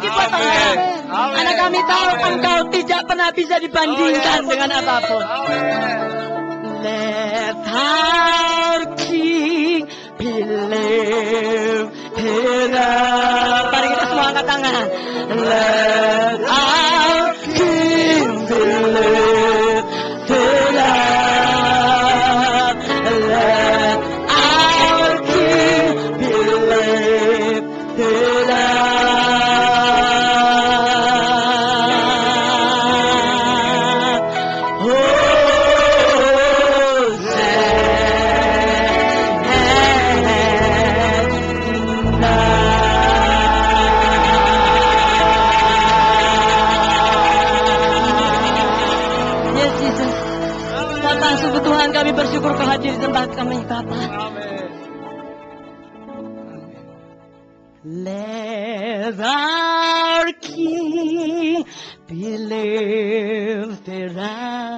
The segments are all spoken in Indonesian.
lagi buat Engkau. Karena kami tahu Engkau tidak pernah bisa dibandingkan dengan apapun. Let our King be lifted up. Mari kita semua angkat tangan. Let our King be lifted up. Let our King be lifted up. Kami bersyukur kau hadir di tempat kami, Bapa. Let our King be lifted up.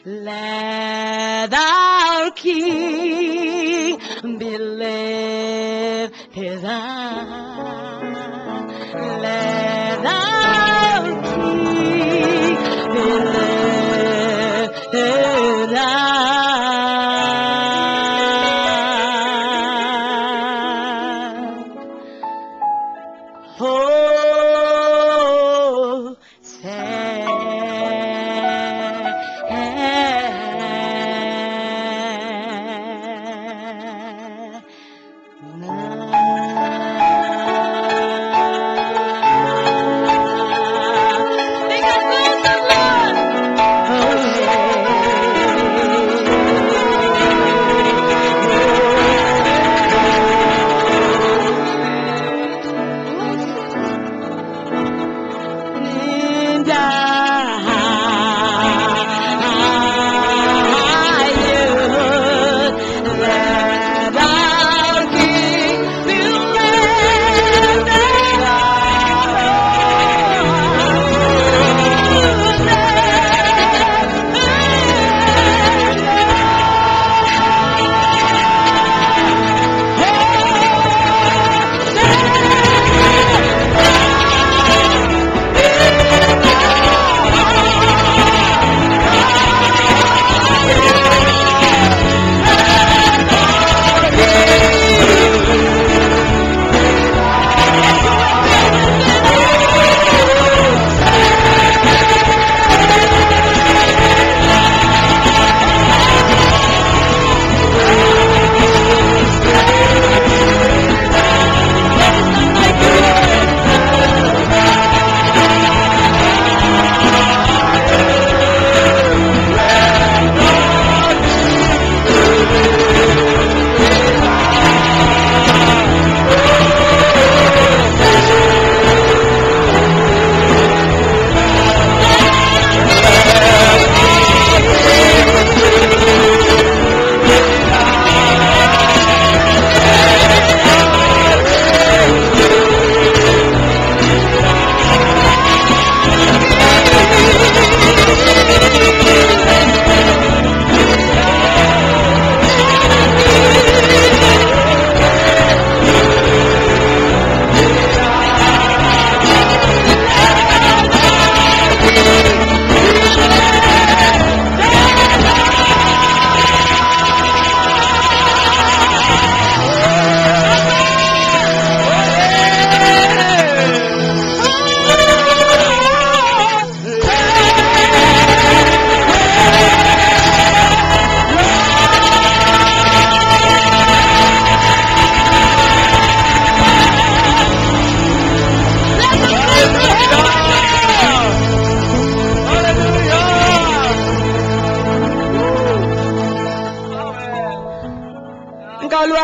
Let our King be lifted up. Let our King be lifted up.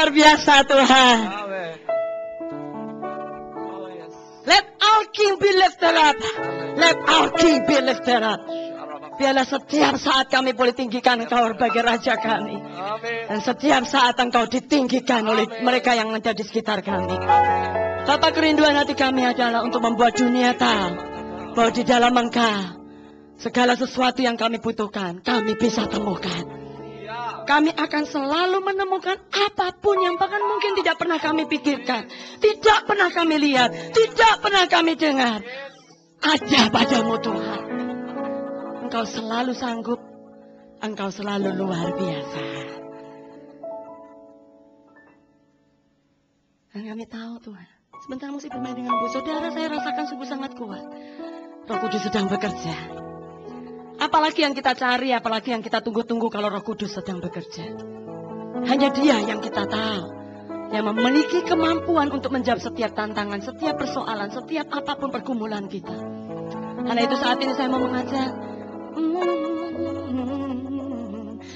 luar biasa Tuhan. Let our King be lifted up. Let our King be lifted up. Biarlah setiap saat kami boleh tinggikan Engkau sebagai Raja kami. Dan setiap saat Engkau ditinggikan oleh mereka yang ada di sekitar kami. Tata kerinduan hati kami adalah untuk membuat dunia tahu bahwa di dalam Engkau segala sesuatu yang kami butuhkan, kami bisa temukan. Kami akan selalu menemukan apapun yang bahkan mungkin tidak pernah kami pikirkan, tidak pernah kami lihat, tidak pernah kami dengar. Ada padamu Tuhan. Engkau selalu sanggup, Engkau selalu luar biasa. Dan kami tahu Tuhan, sebentar musik bermain dengan Bu Saudara, saya rasakan sungguh sangat kuat. Roh Kudus sedang bekerja. Apalagi yang kita cari, apalagi yang kita tunggu-tunggu kalau Roh Kudus sedang bekerja. Hanya Dia yang kita tahu, yang memiliki kemampuan untuk menjawab setiap tantangan, setiap persoalan, setiap apapun pergumulan kita. Karena itu saat ini saya mau mengajak,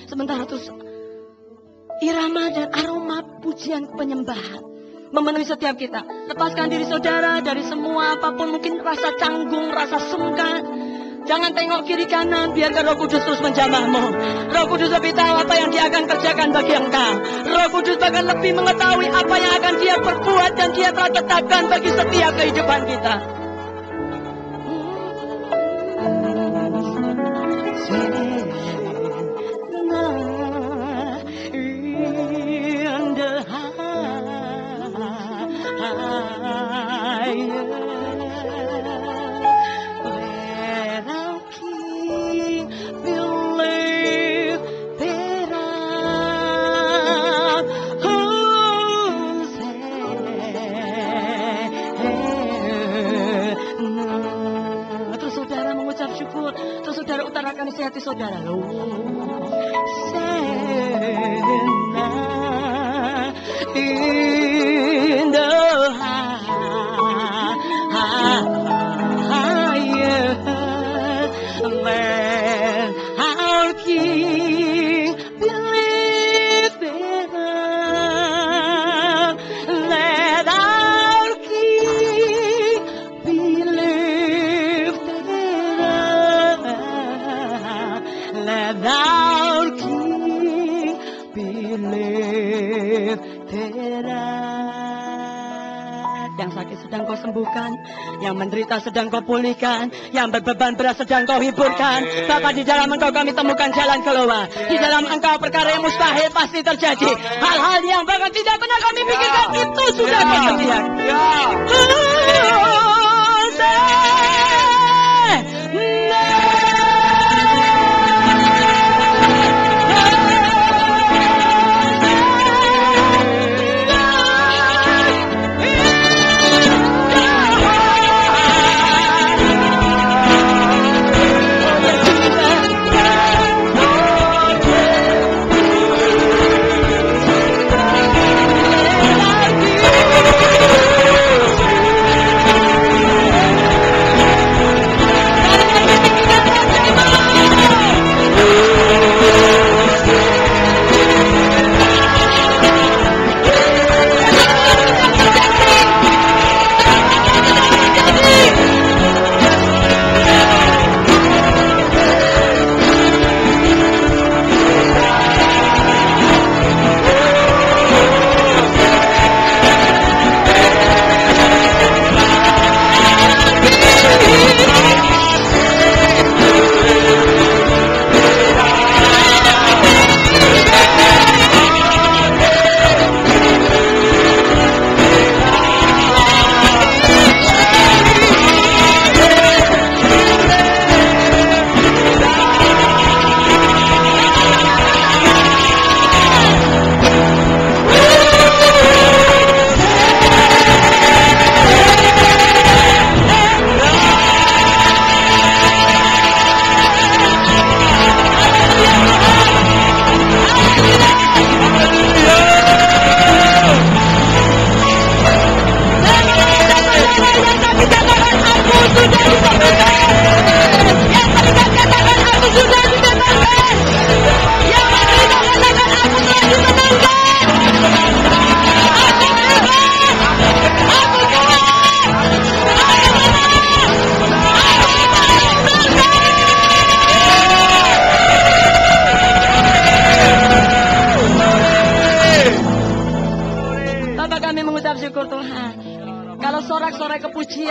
sementara terus irama dan aroma pujian penyembahan memenuhi setiap kita. Lepaskan diri saudara dari semua apapun, mungkin rasa canggung, rasa sungkan. Jangan tengok kiri kanan, biarkan Roh Kudus terus menjamahmu. Roh Kudus lebih tahu apa yang Dia akan kerjakan bagi engkau. Roh Kudus bahkan lebih mengetahui apa yang akan Dia perbuat dan Dia telah tetapkan bagi setiap kehidupan kita. Isi hati saudara. In the higher land, our King believed in us. Let our King believe in us. Let our King believe in us. Yang sakit sedang kau sembuhkan, yang menderita sedang kau pulihkan, yang berbeban berat sedang kau hiburkan. Bapa, di dalam Engkau kami temukan jalan keluar. Di dalam Engkau perkara yang mustahil pasti terjadi. Hal-hal yang bahkan tidak pernah kami pikirkan itu sudah kau sediakan.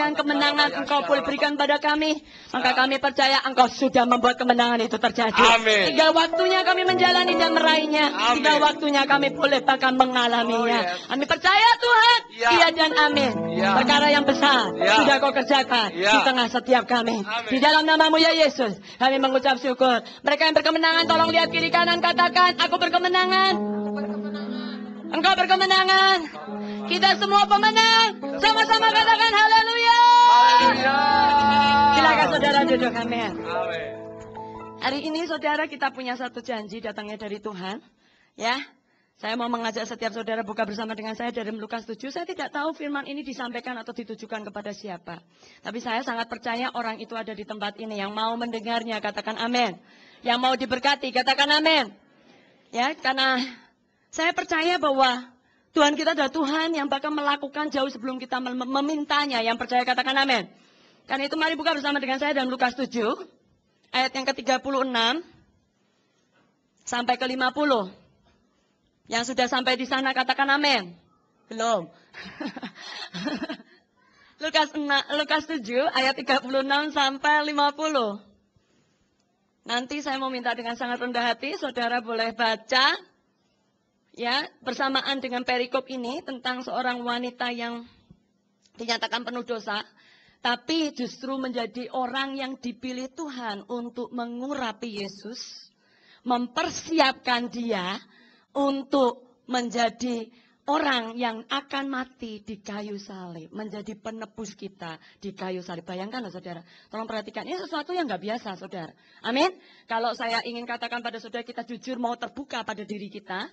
yang kemenangan Engkau boleh berikan pada kami, maka kami percaya Engkau sudah membuat kemenangan itu terjadi. Amin. Tinggal waktunya kami menjalani dan meraihnya. Amin. Tinggal waktunya kami boleh bahkan mengalaminya. Oh, yes. Kami percaya Tuhan, Ya. iya dan amin. Ya. Perkara yang besar Ya. sudah Kau kerjakan Ya. di tengah setiap kami. Amin. Di dalam nama-Mu ya Yesus, kami mengucap syukur. Mereka yang berkemenangan, tolong lihat kiri kanan, katakan, aku berkemenangan. Engkau berkemenangan. Kita semua pemenang. Sama-sama katakan haleluya. Haleluya. Silakan saudara duduk, amin. Amin. Hari ini saudara kita punya satu janji datangnya dari Tuhan. Ya, saya mau mengajak setiap saudara buka bersama dengan saya dari Lukas 7. Saya tidak tahu firman ini disampaikan atau ditujukan kepada siapa. Tapi saya sangat percaya orang itu ada di tempat ini. Yang mau mendengarnya katakan amin. Yang mau diberkati katakan amin. Ya, karena saya percaya bahwa Tuhan kita adalah Tuhan yang bakal melakukan jauh sebelum kita memintanya. Yang percaya katakan amin. Karena itu mari buka bersama dengan saya dalam Lukas 7. Ayat yang ke-36 sampai ke-50. Yang sudah sampai di sana katakan amin. Belum. Lukas 7 ayat 36 sampai 50. Nanti saya mau minta dengan sangat rendah hati, saudara boleh baca. Ya, bersamaan dengan perikop ini tentang seorang wanita yang dinyatakan penuh dosa, tapi justru menjadi orang yang dipilih Tuhan untuk mengurapi Yesus, mempersiapkan dia untuk menjadi orang yang akan mati di kayu salib, menjadi penebus kita di kayu salib. Bayangkan loh saudara, tolong perhatikan, ini sesuatu yang nggak biasa saudara. Amin. Kalau saya ingin katakan pada saudara, kita jujur mau terbuka pada diri kita.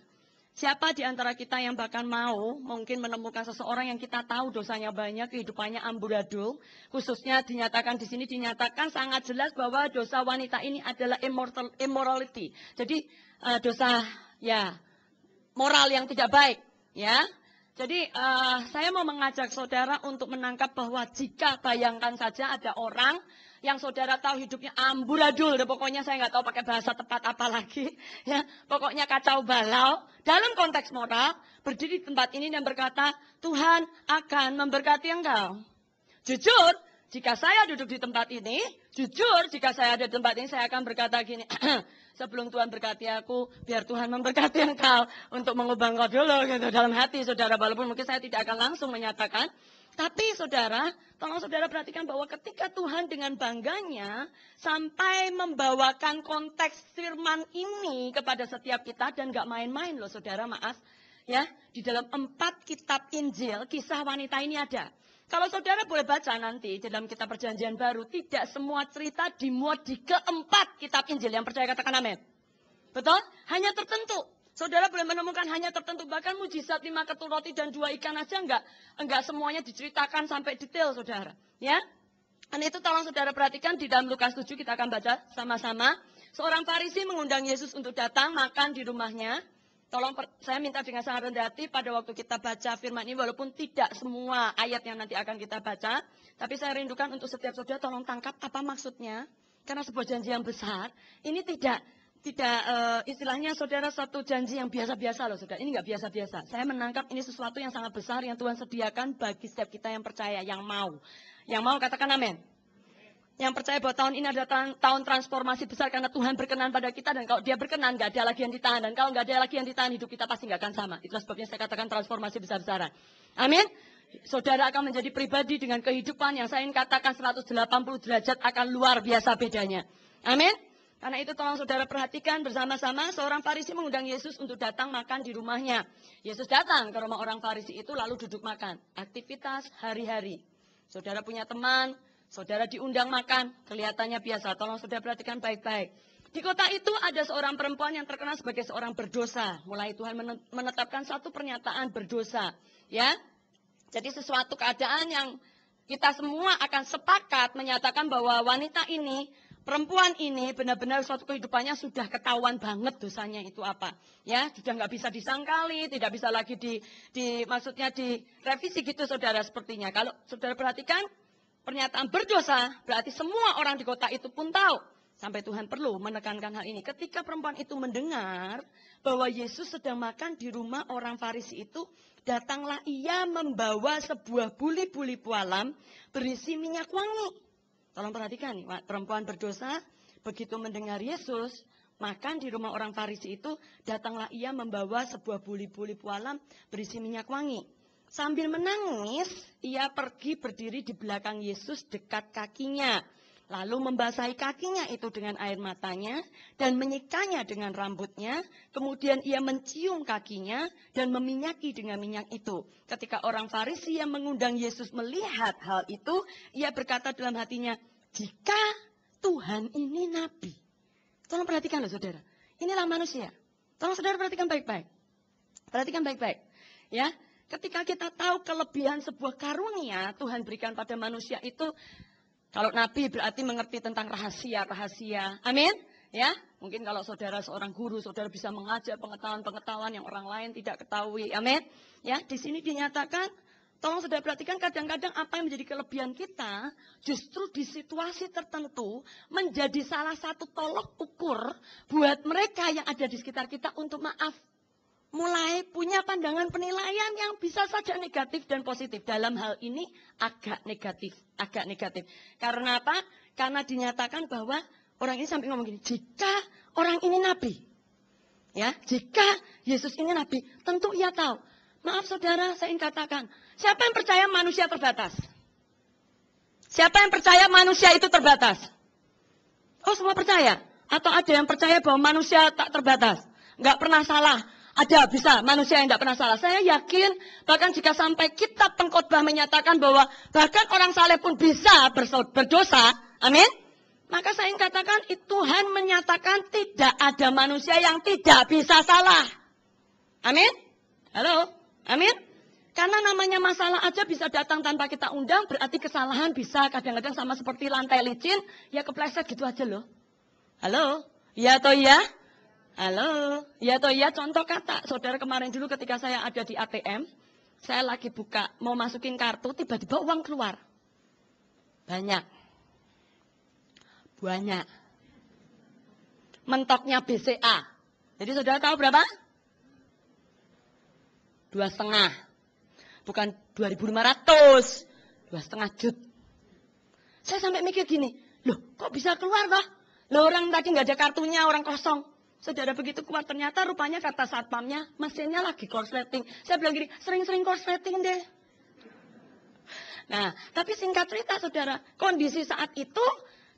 Siapa di antara kita yang bahkan mau mungkin menemukan seseorang yang kita tahu dosanya banyak, kehidupannya amburadul, khususnya dinyatakan di sini dinyatakan sangat jelas bahwa dosa wanita ini adalah immorality. Jadi dosa ya moral yang tidak baik, ya. Jadi saya mau mengajak saudara untuk menangkap bahwa jika bayangkan saja ada orang yang saudara tahu hidupnya amburadul, pokoknya saya nggak tahu pakai bahasa tepat apa lagi, ya, pokoknya kacau balau. Dalam konteks moral, berdiri di tempat ini dan berkata, Tuhan akan memberkati engkau. Jujur, jika saya duduk di tempat ini, jujur jika saya ada di tempat ini, saya akan berkata gini, sebelum Tuhan berkati aku, biar Tuhan memberkati engkau untuk mengubah engkau dulu, gitu, dalam hati saudara, walaupun mungkin saya tidak akan langsung menyatakan. Tapi saudara, tolong saudara perhatikan bahwa ketika Tuhan dengan bangganya sampai membawakan konteks firman ini kepada setiap kita dan gak main-main loh saudara, maaf. Ya, di dalam 4 kitab Injil, kisah wanita ini ada. Kalau saudara boleh baca nanti dalam kitab Perjanjian Baru, tidak semua cerita dimuat di ke-4 kitab Injil. Yang percaya katakan amin. Betul? Hanya tertentu. Saudara boleh menemukan hanya tertentu, bahkan mujizat 5 ketul roti dan 2 ikan aja enggak semuanya diceritakan sampai detail, saudara. Ya, dan itu tolong saudara perhatikan di dalam Lukas 7 kita akan baca sama-sama. Seorang Farisi mengundang Yesus untuk datang makan di rumahnya. Tolong saya minta dengan sangat rendah hati pada waktu kita baca firman ini, walaupun tidak semua ayat yang nanti akan kita baca, tapi saya rindukan untuk setiap saudara tolong tangkap apa maksudnya, karena sebuah janji yang besar. Ini tidak istilahnya saudara satu janji yang biasa-biasa loh saudara. Ini nggak biasa-biasa. Saya menangkap ini sesuatu yang sangat besar yang Tuhan sediakan bagi setiap kita yang percaya, yang mau. Yang mau katakan amin. Yang percaya bahwa tahun ini adalah tahun transformasi besar karena Tuhan berkenan pada kita, dan kalau dia berkenan nggak ada lagi yang ditahan, dan kalau nggak ada lagi yang ditahan hidup kita pasti nggak akan sama. Itulah sebabnya saya katakan transformasi besar-besaran. Amin. Saudara akan menjadi pribadi dengan kehidupan yang saya ingin katakan 180 derajat akan luar biasa bedanya. Amin. Karena itu tolong saudara perhatikan bersama-sama, seorang Farisi mengundang Yesus untuk datang makan di rumahnya. Yesus datang ke rumah orang Farisi itu lalu duduk makan. Aktivitas hari-hari. Saudara punya teman, saudara diundang makan, kelihatannya biasa. Tolong saudara perhatikan baik-baik. Di kota itu ada seorang perempuan yang terkenal sebagai seorang berdosa. Mulai Tuhan menetapkan satu pernyataan berdosa. Ya, jadi sesuatu keadaan yang kita semua akan sepakat menyatakan bahwa wanita ini, perempuan ini benar-benar suatu kehidupannya sudah ketahuan banget dosanya itu apa. Ya, sudah nggak bisa disangkali, tidak bisa lagi maksudnya direvisi gitu saudara sepertinya. Kalau saudara perhatikan, pernyataan berdosa berarti semua orang di kota itu pun tahu. Sampai Tuhan perlu menekankan hal ini. Ketika perempuan itu mendengar bahwa Yesus sedang makan di rumah orang Farisi itu, datanglah ia membawa sebuah buli-buli pualam berisi minyak wangi. Tolong perhatikan, perempuan berdosa begitu mendengar Yesus makan di rumah orang Farisi itu, datanglah ia membawa sebuah buli-buli pualam berisi minyak wangi. Sambil menangis, ia pergi berdiri di belakang Yesus dekat kakinya. Lalu membasahi kakinya itu dengan air matanya dan menyikanya dengan rambutnya. Kemudian ia mencium kakinya dan meminyaki dengan minyak itu. Ketika orang Farisi yang mengundang Yesus melihat hal itu, ia berkata dalam hatinya, jika Tuhan ini nabi. Tolong perhatikan loh saudara. Inilah manusia. Tolong saudara perhatikan baik-baik. Perhatikan baik-baik. Ya, ketika kita tahu kelebihan sebuah karunia Tuhan berikan pada manusia itu, kalau nabi berarti mengerti tentang rahasia-rahasia. Amin. Ya, mungkin kalau saudara seorang guru, saudara bisa mengajar pengetahuan-pengetahuan yang orang lain tidak ketahui. Amin. Ya, di sini dinyatakan, tolong saudara perhatikan kadang-kadang apa yang menjadi kelebihan kita, justru di situasi tertentu menjadi salah satu tolok ukur buat mereka yang ada di sekitar kita untuk mulai punya pandangan penilaian yang bisa saja negatif dan positif. Dalam hal ini agak negatif. Karena apa? Karena dinyatakan bahwa orang ini sampai ngomong gini, jika orang ini nabi, ya, jika Yesus ini nabi, tentu ia tahu. Maaf saudara, saya ingin katakan, siapa yang percaya manusia terbatas? Siapa yang percaya manusia itu terbatas? Oh, semua percaya? Atau ada yang percaya bahwa manusia tak terbatas? Nggak pernah salah. Ada, bisa, manusia yang tidak pernah salah. Saya yakin, bahkan jika sampai kitab pengkhotbah menyatakan bahwa bahkan orang saleh pun bisa berdosa, amin. Maka saya ingin katakan, Tuhan menyatakan tidak ada manusia yang tidak bisa salah. Amin. Halo, amin. Karena namanya masalah aja bisa datang tanpa kita undang, berarti kesalahan bisa kadang-kadang sama seperti lantai licin, ya kepleset gitu aja loh. Halo, iya atau iya? Halo, ya toh ya, contoh kata, saudara kemarin dulu ketika saya ada di ATM, saya lagi buka, mau masukin kartu, tiba-tiba uang keluar. Banyak. Mentoknya BCA. Jadi saudara tahu berapa? 2,5. Bukan 2.500, 2,5 juta. Saya sampai mikir gini, loh kok bisa keluar toh? Loh orang tadi nggak ada kartunya, orang kosong. Saudara begitu keluar ternyata rupanya kata satpamnya mesinnya lagi korsleting. Saya bilang gini, sering-sering korsleting deh. Nah, tapi singkat cerita saudara, kondisi saat itu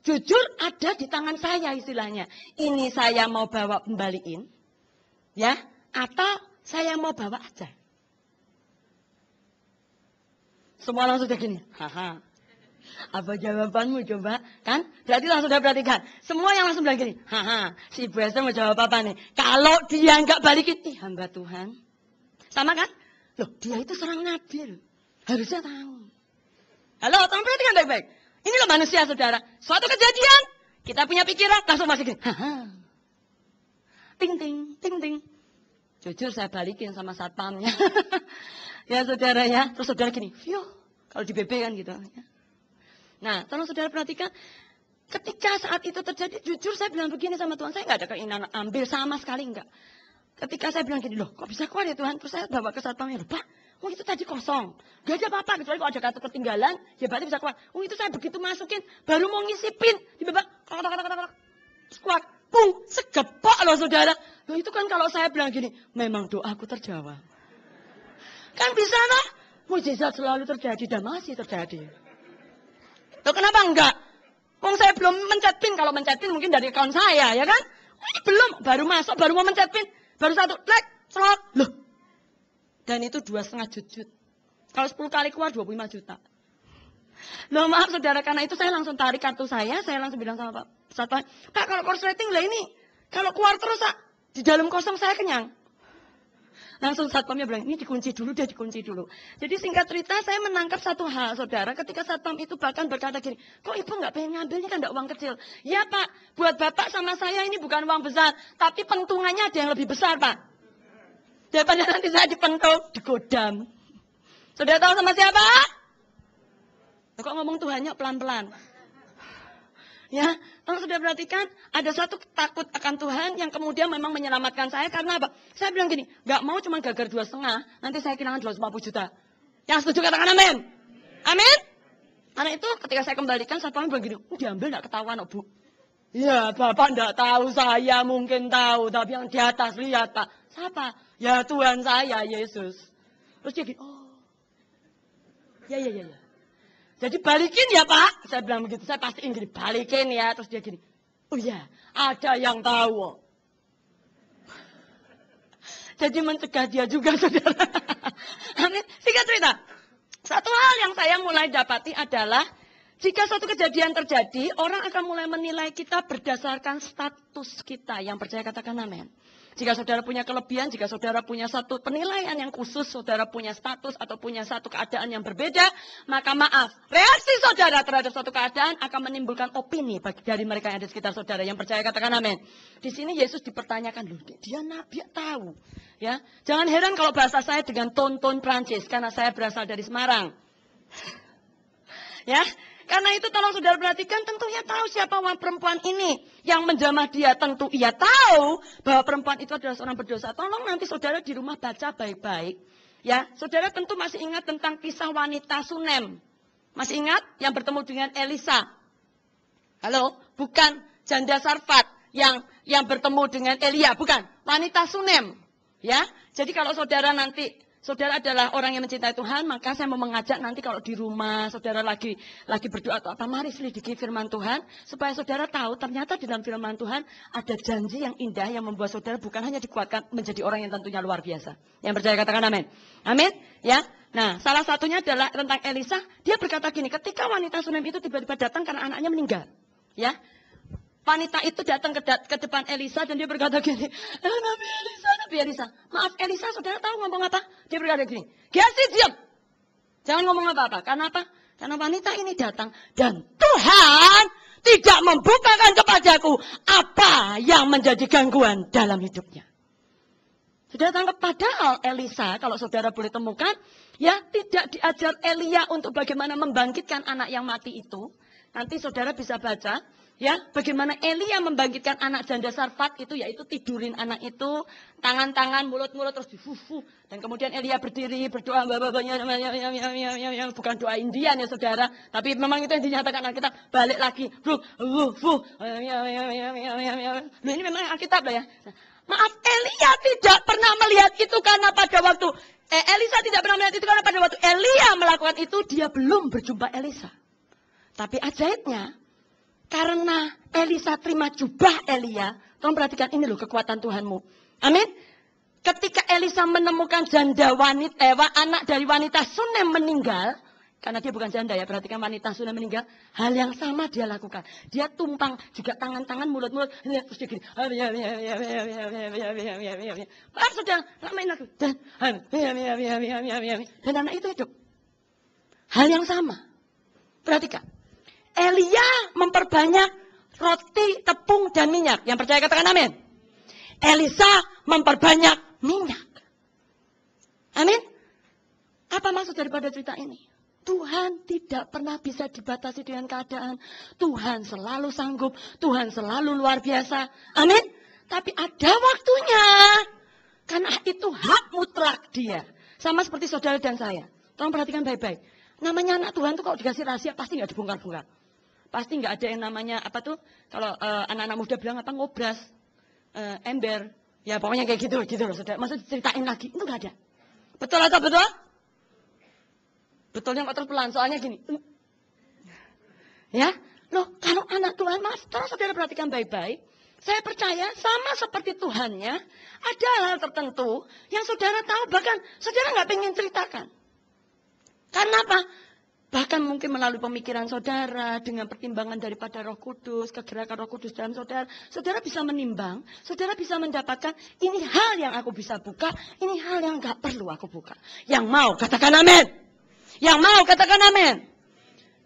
jujur ada di tangan saya istilahnya. Ini saya mau bawa kembaliin, ya, atau saya mau bawa aja. Semua langsung udah gini, haha. Apa jawabanmu coba? Kan? Berarti langsung udah perhatikan. Semua yang langsung bilang gini, haha, si Bu Esther mau jawab apa nih? Kalau dia nggak balikin, ih hamba Tuhan. Sama kan? Loh, dia itu seorang nabi loh. Harusnya tahu. Halo, tolong perhatikan baik-baik. Ini loh manusia saudara. Suatu kejadian, kita punya pikiran, langsung masuk gini, haha. Ting ting, ting ting. Jujur saya balikin sama satpamnya. Ya saudara ya. Terus saudara gini, view. Kalau di BB kan gitu. Ya. Nah, tolong saudara perhatikan, ketika saat itu terjadi, jujur saya bilang begini sama Tuhan, saya nggak ada keinginan ambil sama sekali enggak. Ketika saya bilang gini, loh kok bisa keluar ya Tuhan? Terus saya bawa ke satpamnya, loh Pak, itu tadi kosong. Gak ada apa-apa, kecuali kalau ada kartu ketinggalan, ya berarti bisa keluar. Itu saya begitu masukin, baru mau ngisipin, tiba-tiba, keluar, pung, segepok loh saudara. Loh itu kan kalau saya bilang gini, memang doaku terjawab. Kan bisa lah, mujizat selalu terjadi dan masih terjadi. Loh kenapa enggak? Wong saya belum mencet pin, kalau mencet pin mungkin dari akun saya, ya kan? Belum, baru masuk, baru mau mencet pin, baru satu, slot, loh. Dan itu 2,5 juta. Kalau 10 kali keluar 25 juta. Loh maaf saudara, karena itu saya langsung tarik kartu saya langsung bilang sama Pak Satpam, Pak kalau korsleting lah ini, kalau keluar terus di dalam kosong saya kenyang. Langsung satpamnya bilang, ini dikunci dulu, dia dikunci dulu. Jadi singkat cerita, saya menangkap satu hal, saudara. Ketika satpam itu bahkan berkata gini, kok ibu nggak pengen ngambil, ini kan nggak uang kecil. Ya Pak, buat Bapak sama saya ini bukan uang besar, tapi pentungannya ada yang lebih besar Pak. Daripada nanti saya dipentung, digodam. Saudara tahu sama siapa? Kok ngomong Tuhannya pelan-pelan? Ya, kalau sudah perhatikan, ada satu takut akan Tuhan yang kemudian memang menyelamatkan saya karena apa? Saya bilang gini, nggak mau cuma gagal 2,5, nanti saya kehilangan 250 juta. Yang setuju katakan amin. Amin. Karena itu ketika saya kembalikan, saya bilang gini, diambil nggak ketahuan, Bu. Ya, Bapak nggak tahu, saya mungkin tahu, tapi yang di atas lihat, Pak. Siapa? Ya Tuhan saya, Yesus. Terus dia gini, oh, ya. Jadi balikin ya Pak. Saya bilang begitu, saya pastiin gini, balikin ya. Terus dia gini, oh ya, ada yang tahu. Jadi mencegah dia juga, saudara. Amin. Singkat cerita, satu hal yang saya mulai dapati adalah, jika suatu kejadian terjadi, orang akan mulai menilai kita berdasarkan status kita. Yang percaya katakan amin. Jika saudara punya kelebihan, jika saudara punya satu penilaian yang khusus, saudara punya status atau punya satu keadaan yang berbeda, maka maaf, reaksi saudara terhadap suatu keadaan akan menimbulkan opini dari mereka yang ada di sekitar saudara. Yang percaya katakan amin. Di sini Yesus dipertanyakan, loh, dia nabi tahu. Ya, jangan heran kalau bahasa saya dengan ton-ton Prancis, karena saya berasal dari Semarang. Ya, karena itu tolong saudara perhatikan, tentunya tahu siapa perempuan ini yang menjamah dia. Tentu ia tahu bahwa perempuan itu adalah seorang berdosa. Tolong nanti saudara di rumah baca baik-baik. Ya, saudara tentu masih ingat tentang kisah wanita Sunem. Masih ingat yang bertemu dengan Elisa? Halo, bukan janda Sarfat yang bertemu dengan Elia, bukan. Wanita Sunem. Ya, jadi kalau saudara nanti saudara adalah orang yang mencintai Tuhan, maka saya mau mengajak nanti kalau di rumah saudara lagi berdoa atau apa, mari selidiki firman Tuhan supaya saudara tahu ternyata di dalam firman Tuhan ada janji yang indah yang membuat saudara bukan hanya dikuatkan menjadi orang yang tentunya luar biasa. Yang percaya katakan amin. Amin. Ya. Nah, salah satunya adalah tentang Elisa. Dia berkata gini, ketika wanita Sunem itu tiba-tiba datang karena anaknya meninggal. Ya. Wanita itu datang ke depan Elisa dan dia berkata gini, Nabi Elisa. Maaf Elisa, saudara tahu ngomong apa? Dia berkata gini, Giasi diam. Jangan ngomong apa-apa. Karena apa? Karena wanita ini datang dan Tuhan tidak membukakan kepadaku apa yang menjadi gangguan dalam hidupnya. Saudara tangkap, padahal Elisa, kalau saudara boleh temukan, ya tidak diajar Elia untuk bagaimana membangkitkan anak yang mati itu. Nanti saudara bisa baca, ya, bagaimana Elia membangkitkan anak janda Sarfat itu, yaitu tidurin anak itu, tangan-tangan, mulut-mulut, terus difufu. Dan kemudian Elia berdiri, berdoa, bukan doa Indian ya saudara, tapi memang itu yang dinyatakan Alkitab, balik lagi, ini memang Alkitab lah ya. Maaf, Elia tidak pernah melihat itu karena pada waktu, Elisa tidak pernah melihat itu karena pada waktu Elia melakukan itu, dia belum berjumpa Elisa. Tapi ajaibnya, karena Elisa terima jubah Elia, tolong perhatikan ini loh kekuatan Tuhanmu. Amin. Ketika Elisa menemukan janda anak dari wanita Sunem meninggal, karena dia bukan janda ya, perhatikan wanita Sunem meninggal, hal yang sama dia lakukan. Dia tumpang juga tangan-tangan, mulut-mulut, terus dia gini. Pak sudah lamain aku. Dan anak itu hidup. Hal yang sama. Perhatikan. Elia memperbanyak roti, tepung, dan minyak. Yang percaya katakan amin. Elisa memperbanyak minyak. Amin. Apa maksud daripada cerita ini? Tuhan tidak pernah bisa dibatasi dengan keadaan. Tuhan selalu sanggup. Tuhan selalu luar biasa. Amin. Tapi ada waktunya. Karena itu hak mutlak dia. Sama seperti saudara dan saya. Tolong perhatikan baik-baik. Namanya anak Tuhan itu kalau dikasih rahasia pasti nggak dibongkar-bongkar. Pasti nggak ada yang namanya apa tuh, kalau anak-anak muda bilang apa, ngobras, ember, ya pokoknya kayak gitu loh saudara. Maksud ceritain lagi, itu nggak ada. Betul atau betul? Betulnya kok terus pelan, soalnya gini. Ya, loh kalau anak Tuhan, mas, tolong saudara perhatikan baik-baik. Saya percaya sama seperti Tuhannya, ada hal tertentu yang saudara tahu, bahkan saudara nggak pengen ceritakan. Karena apa? Bahkan mungkin melalui pemikiran saudara, dengan pertimbangan daripada Roh Kudus, kegerakan Roh Kudus dalam saudara, saudara bisa menimbang, saudara bisa mendapatkan, ini hal yang aku bisa buka, ini hal yang gak perlu aku buka. Yang mau katakan amin. Yang mau katakan amin.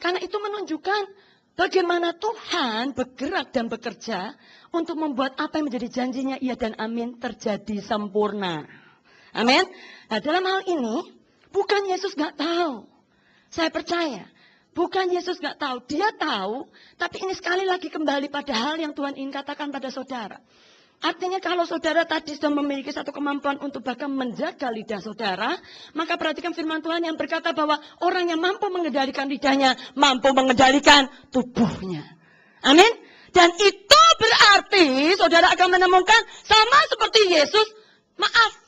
Karena itu menunjukkan bagaimana Tuhan bergerak dan bekerja untuk membuat apa yang menjadi janjinya iya dan amin terjadi sempurna. Amin. Nah dalam hal ini, bukan Yesus gak tahu. Saya percaya Bukan Yesus nggak tahu, dia tahu. Tapi ini sekali lagi kembali pada hal yang Tuhan ingin katakan pada saudara. Artinya kalau saudara tadi sudah memiliki satu kemampuan untuk bahkan menjaga lidah saudara, maka perhatikan firman Tuhan yang berkata bahwa orang yang mampu mengendalikan lidahnya, mampu mengendalikan tubuhnya. Amin. Dan itu berarti saudara akan menemukan sama seperti Yesus, maaf,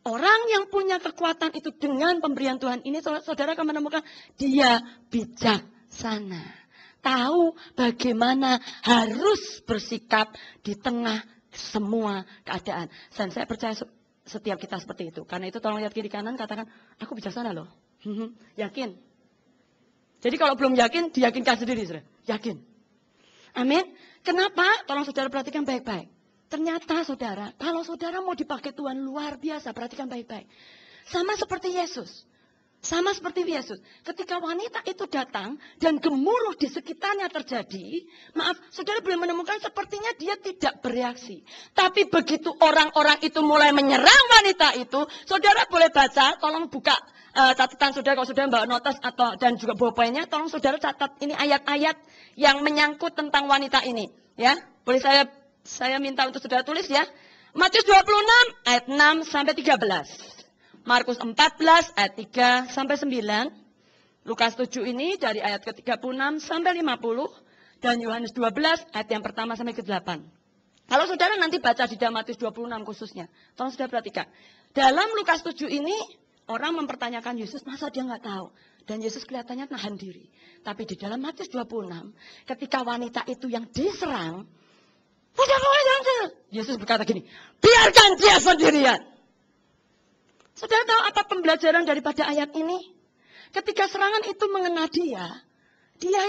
orang yang punya kekuatan itu dengan pemberian Tuhan ini, saudara akan menemukan dia bijaksana. Tahu bagaimana harus bersikap di tengah semua keadaan. Dan saya percaya setiap kita seperti itu. Karena itu tolong lihat kiri kanan, katakan, aku bijaksana loh. Yakin. Jadi kalau belum yakin, diyakinkan sendiri. Saudara. Yakin. Amin. Kenapa? Tolong saudara perhatikan baik-baik. Ternyata saudara, kalau saudara mau dipakai Tuhan luar biasa, perhatikan baik-baik. Sama seperti Yesus. Sama seperti Yesus. Ketika wanita itu datang dan gemuruh di sekitarnya terjadi, maaf, saudara boleh menemukan sepertinya dia tidak bereaksi. Tapi begitu orang-orang itu mulai menyerang wanita itu, saudara boleh baca, tolong buka catatan saudara, kalau saudara bawa notes atau dan juga bolpennya, tolong saudara catat ini ayat-ayat yang menyangkut tentang wanita ini. Ya, boleh saya minta untuk saudara tulis ya. Matius 26 ayat 6 sampai 13. Markus 14 ayat 3 sampai 9. Lukas 7 ini dari ayat ke-36 sampai 50. Dan Yohanes 12 ayat yang pertama sampai ke-8. Kalau saudara nanti baca di dalam Matius 26 khususnya. Tolong saudara perhatikan. Dalam Lukas 7 ini orang mempertanyakan Yesus, masa dia nggak tahu. Dan Yesus kelihatannya nahan diri. Tapi di dalam Matius 26, ketika wanita itu yang diserang, Yesus berkata gini, biarkan dia sendirian. Saudara tahu apa pembelajaran daripada ayat ini? Ketika serangan itu mengena dia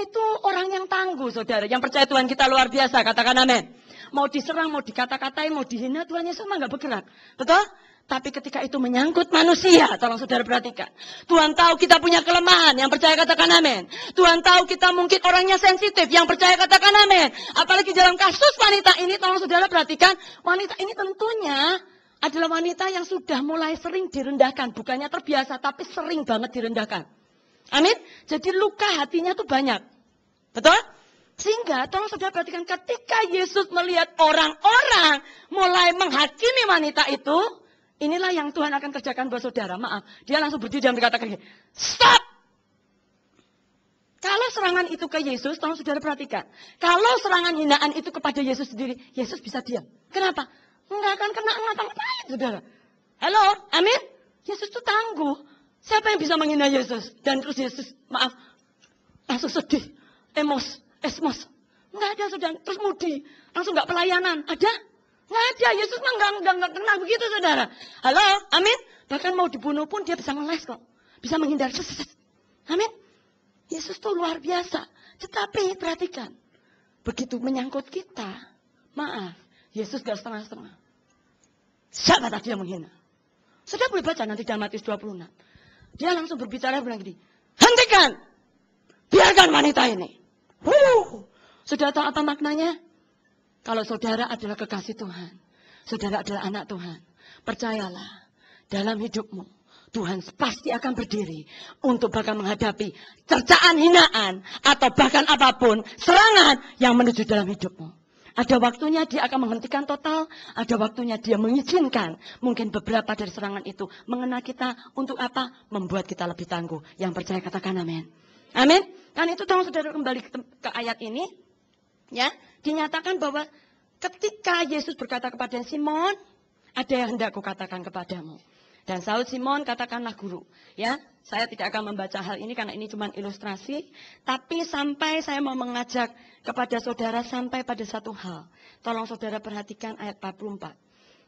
itu orang yang tangguh, saudara. Yang percaya Tuhan kita luar biasa, katakan amin. Mau diserang, mau dikata-katain, mau dihina, Tuhan Yesus mah nggak bergerak. Betul? Tapi ketika itu menyangkut manusia, tolong saudara perhatikan. Tuhan tahu kita punya kelemahan, yang percaya katakan amin. Tuhan tahu kita mungkin orangnya sensitif, yang percaya katakan amin. Apalagi dalam kasus wanita ini, tolong saudara perhatikan. Wanita ini tentunya adalah wanita yang sudah mulai sering direndahkan. Bukannya terbiasa, tapi sering banget direndahkan. Amin. Jadi luka hatinya tuh banyak. Betul? Sehingga tolong saudara perhatikan, ketika Yesus melihat orang-orang mulai menghakimi wanita itu, inilah yang Tuhan akan kerjakan buat saudara. Maaf, dia langsung berdiri dan berkata gini, stop! Kalau serangan itu ke Yesus, tolong saudara perhatikan. Kalau serangan hinaan itu kepada Yesus sendiri, Yesus bisa diam. Kenapa? Enggak akan kena ngata-ngatain, saudara. Halo, amin? Yesus itu tangguh. Siapa yang bisa menghina Yesus? Dan terus Yesus, maaf, langsung sedih, esmos. Enggak ada, saudara. Terus mudi, langsung enggak pelayanan. Ada? Enggak ada. Yesus mah enggak kena begitu, saudara. Halo, amin? Bahkan mau dibunuh pun dia bisa ngeles kok. Bisa menghindar. Amin? Yesus itu luar biasa. Tetapi perhatikan, begitu menyangkut kita, maaf, Yesus gak setengah-setengah. Siapa tadi yang menghina? Sudah boleh baca nanti dalam Matius 26. Dia langsung berbicara bilang gini, hentikan! Biarkan wanita ini. Sudah tahu apa maknanya? Kalau saudara adalah kekasih Tuhan, saudara adalah anak Tuhan, percayalah, dalam hidupmu, Tuhan pasti akan berdiri untuk bahkan menghadapi cercaan hinaan atau bahkan apapun serangan yang menuju dalam hidupmu. Ada waktunya dia akan menghentikan total, ada waktunya dia mengizinkan mungkin beberapa dari serangan itu mengena kita untuk apa? Membuat kita lebih tangguh. Yang percaya katakan amin. Amin. Kan itu tolong saudara kembali ke ayat ini, ya, dinyatakan bahwa ketika Yesus berkata kepada Simon, ada yang hendak kukatakan kepadamu. Dan Saud Simon katakanlah guru. Ya, saya tidak akan membaca hal ini karena ini cuma ilustrasi. Tapi sampai saya mau mengajak kepada saudara sampai pada satu hal. Tolong saudara perhatikan ayat 44.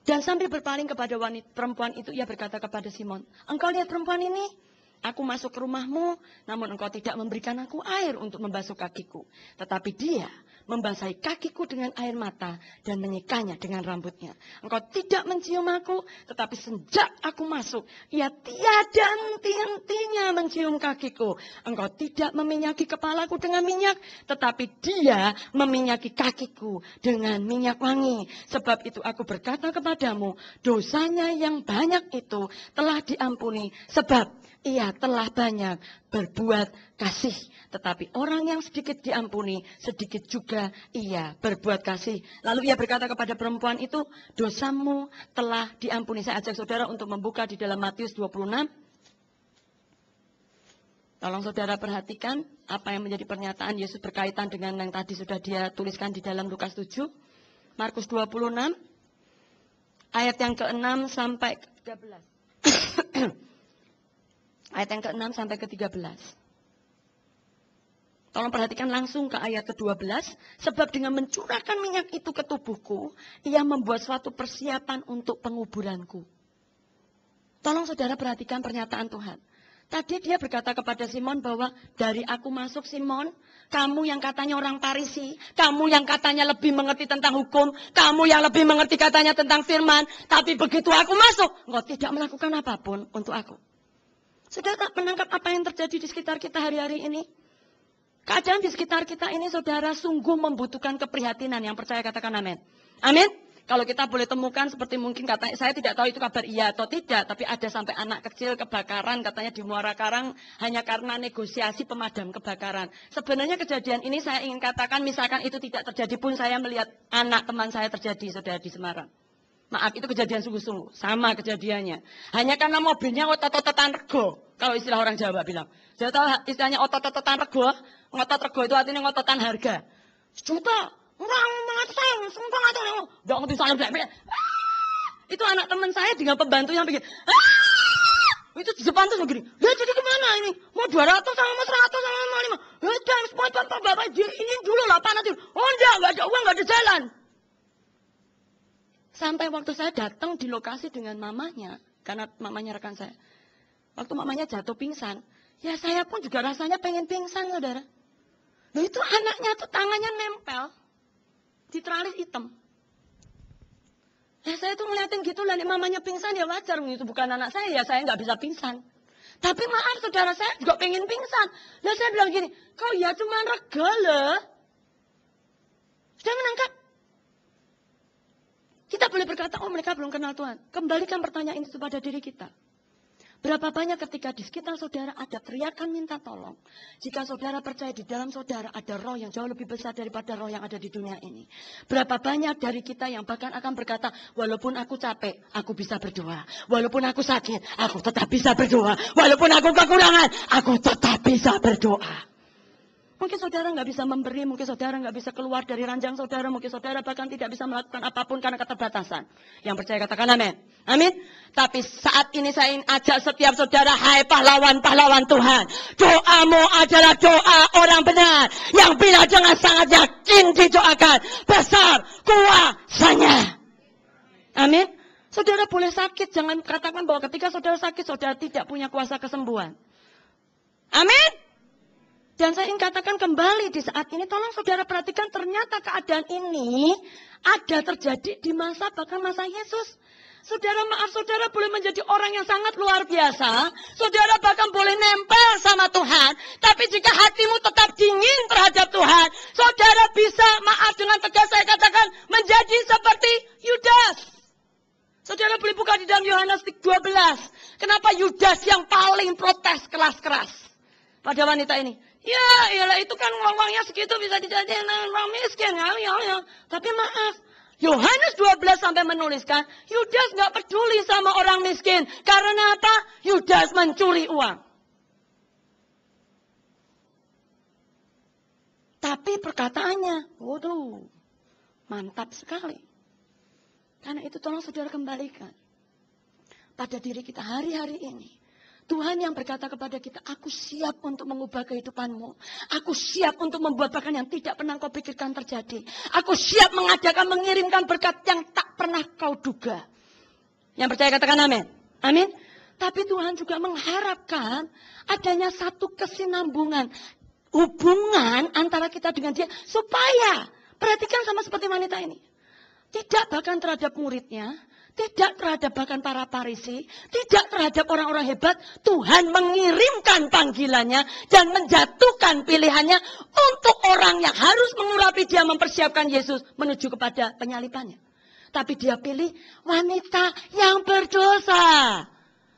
Dan sambil berpaling kepada wanita perempuan itu, ia berkata kepada Simon, engkau lihat perempuan ini? Aku masuk ke rumahmu, namun engkau tidak memberikan aku air untuk membasuh kakiku. Tetapi dia membasahi kakiku dengan air mata dan menyikanya dengan rambutnya. Engkau tidak mencium aku, tetapi sejak aku masuk, ia tiada henti-hentinya mencium kakiku. Engkau tidak meminyaki kepalaku dengan minyak, tetapi dia meminyaki kakiku dengan minyak wangi. Sebab itu aku berkata kepadamu, dosanya yang banyak itu telah diampuni, sebab ia ia telah banyak berbuat kasih. Tetapi orang yang sedikit diampuni, sedikit juga ia berbuat kasih. Lalu ia berkata kepada perempuan itu, dosamu telah diampuni. Saya ajak saudara untuk membuka di dalam Matius 26. Tolong saudara perhatikan apa yang menjadi pernyataan Yesus berkaitan dengan yang tadi sudah dia tuliskan di dalam Lukas 7. Markus 26, ayat yang ke-6 sampai ke-13. Ayat yang ke-6 sampai ke-13. Tolong perhatikan langsung ke ayat ke-12. Sebab dengan mencurahkan minyak itu ke tubuhku, ia membuat suatu persiapan untuk penguburanku. Tolong saudara perhatikan pernyataan Tuhan. Tadi dia berkata kepada Simon bahwa dari aku masuk Simon, kamu yang katanya orang Farisi, kamu yang katanya lebih mengerti tentang hukum, kamu yang lebih mengerti katanya tentang firman, tapi begitu aku masuk, engkau tidak melakukan apapun untuk aku. Saudara menangkap apa yang terjadi di sekitar kita hari-hari ini? Keadaan di sekitar kita ini saudara sungguh membutuhkan keprihatinan. Yang percaya katakan amin. Amin. Kalau kita boleh temukan seperti mungkin kata, saya tidak tahu itu kabar iya atau tidak, tapi ada sampai anak kecil kebakaran katanya di Muara Karang hanya karena negosiasi pemadam kebakaran. Sebenarnya kejadian ini saya ingin katakan misalkan itu tidak terjadi pun saya melihat anak teman saya terjadi saudara di Semarang. Maaf itu kejadian sungguh-sungguh, sama kejadiannya. Hanya karena mobilnya otot-ototan rego, kalau istilah orang Jawa bilang. Saya tahu istilahnya otot-ototan rego, ngotot rego itu artinya ngototan harga. Sejuta. Orang matang, sumpah nggak tahu, nggak ngerti salah bebek. Itu anak teman saya dengan pembantu yang bikin. Itu di depan tuh begini. Ya jadi kemana ini? Mau 200 sama 100 sama 5. Ya dan bapak ini dulu lah panas dulu. Oh enggak ada uang, nggak ada jalan. Sampai waktu saya datang di lokasi dengan mamanya, karena mamanya rekan saya. Waktu mamanya jatuh pingsan, ya saya pun juga rasanya pengen pingsan saudara. Nah itu anaknya tuh tangannya nempel di teralis hitam. Ya saya tuh ngeliatin gitu lah, mamanya pingsan ya wajar, itu bukan anak saya, ya saya nggak bisa pingsan. Tapi maaf saudara, saya juga pengen pingsan. Nah saya bilang gini, kau ya cuma rega loh. Sudah menangkap? Kita boleh berkata, oh mereka belum kenal Tuhan. Kembalikan pertanyaan itu pada diri kita. Berapa banyak ketika di sekitar saudara ada teriakan minta tolong. Jika saudara percaya di dalam saudara ada roh yang jauh lebih besar daripada roh yang ada di dunia ini. Berapa banyak dari kita yang bahkan akan berkata, walaupun aku capek, aku bisa berdoa. Walaupun aku sakit, aku tetap bisa berdoa. Walaupun aku kekurangan, aku tetap bisa berdoa. Mungkin saudara nggak bisa memberi, mungkin saudara nggak bisa keluar dari ranjang saudara, mungkin saudara bahkan tidak bisa melakukan apapun karena keterbatasan. Yang percaya katakan amin. Amin. Tapi saat ini saya ingin ajak setiap saudara, hai pahlawan-pahlawan Tuhan. Doamu adalah doa orang benar. Yang bila dengan sangat yakin didoakan, besar kuasanya. Amin. Saudara boleh sakit, jangan katakan bahwa ketika saudara sakit, saudara tidak punya kuasa kesembuhan. Amin. Dan saya ingin katakan kembali di saat ini, tolong saudara perhatikan ternyata keadaan ini ada terjadi di masa bahkan masa Yesus. Saudara maaf, saudara boleh menjadi orang yang sangat luar biasa. Saudara bahkan boleh nempel sama Tuhan. Tapi jika hatimu tetap dingin terhadap Tuhan, saudara bisa, maaf dengan tegas saya katakan, menjadi seperti Yudas. Saudara boleh buka di dalam Yohanes 12. Kenapa Yudas yang paling protes keras-keras pada wanita ini? Ya, iyalah itu kan uang-uangnya segitu bisa dijadikan orang miskin. Ya. Tapi maaf, Yohanes 12 sampai menuliskan, Yudas nggak peduli sama orang miskin. Karena apa? Yudas mencuri uang. Tapi perkataannya, waduh, mantap sekali. Karena itu tolong saudara kembalikan pada diri kita hari-hari ini. Tuhan yang berkata kepada kita, aku siap untuk mengubah kehidupanmu. Aku siap untuk membuat bahkan yang tidak pernah kau pikirkan terjadi. Aku siap mengadakan, mengirimkan berkat yang tak pernah kau duga. Yang percaya katakan amin. Amin. Tapi Tuhan juga mengharapkan adanya satu kesinambungan. Hubungan antara kita dengan dia. Supaya, perhatikan sama seperti wanita ini. Tidak bahkan terhadap muridnya. Tidak terhadap bahkan para Farisi, tidak terhadap orang-orang hebat, Tuhan mengirimkan panggilannya dan menjatuhkan pilihannya untuk orang yang harus mengurapi dia mempersiapkan Yesus menuju kepada penyalibannya. Tapi dia pilih wanita yang berdosa.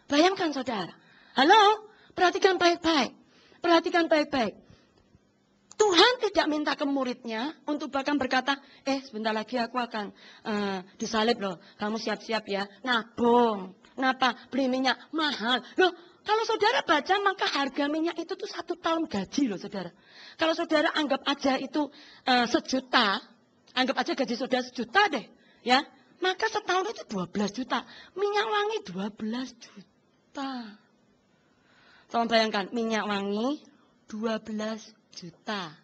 Bayangkan saudara. Halo? perhatikan baik-baik. Tuhan tidak minta ke muridnya untuk bahkan berkata, sebentar lagi aku akan disalib loh. Kamu siap-siap ya. Nabung. Kenapa? Beli minyak mahal. Loh, kalau saudara baca maka harga minyak itu tuh 1 tahun gaji loh saudara. Kalau saudara anggap aja itu 1 juta. Anggap aja gaji saudara 1 juta deh. Ya, maka setahun itu 12 juta. Minyak wangi 12 juta. Tolong bayangkan, minyak wangi 12 juta.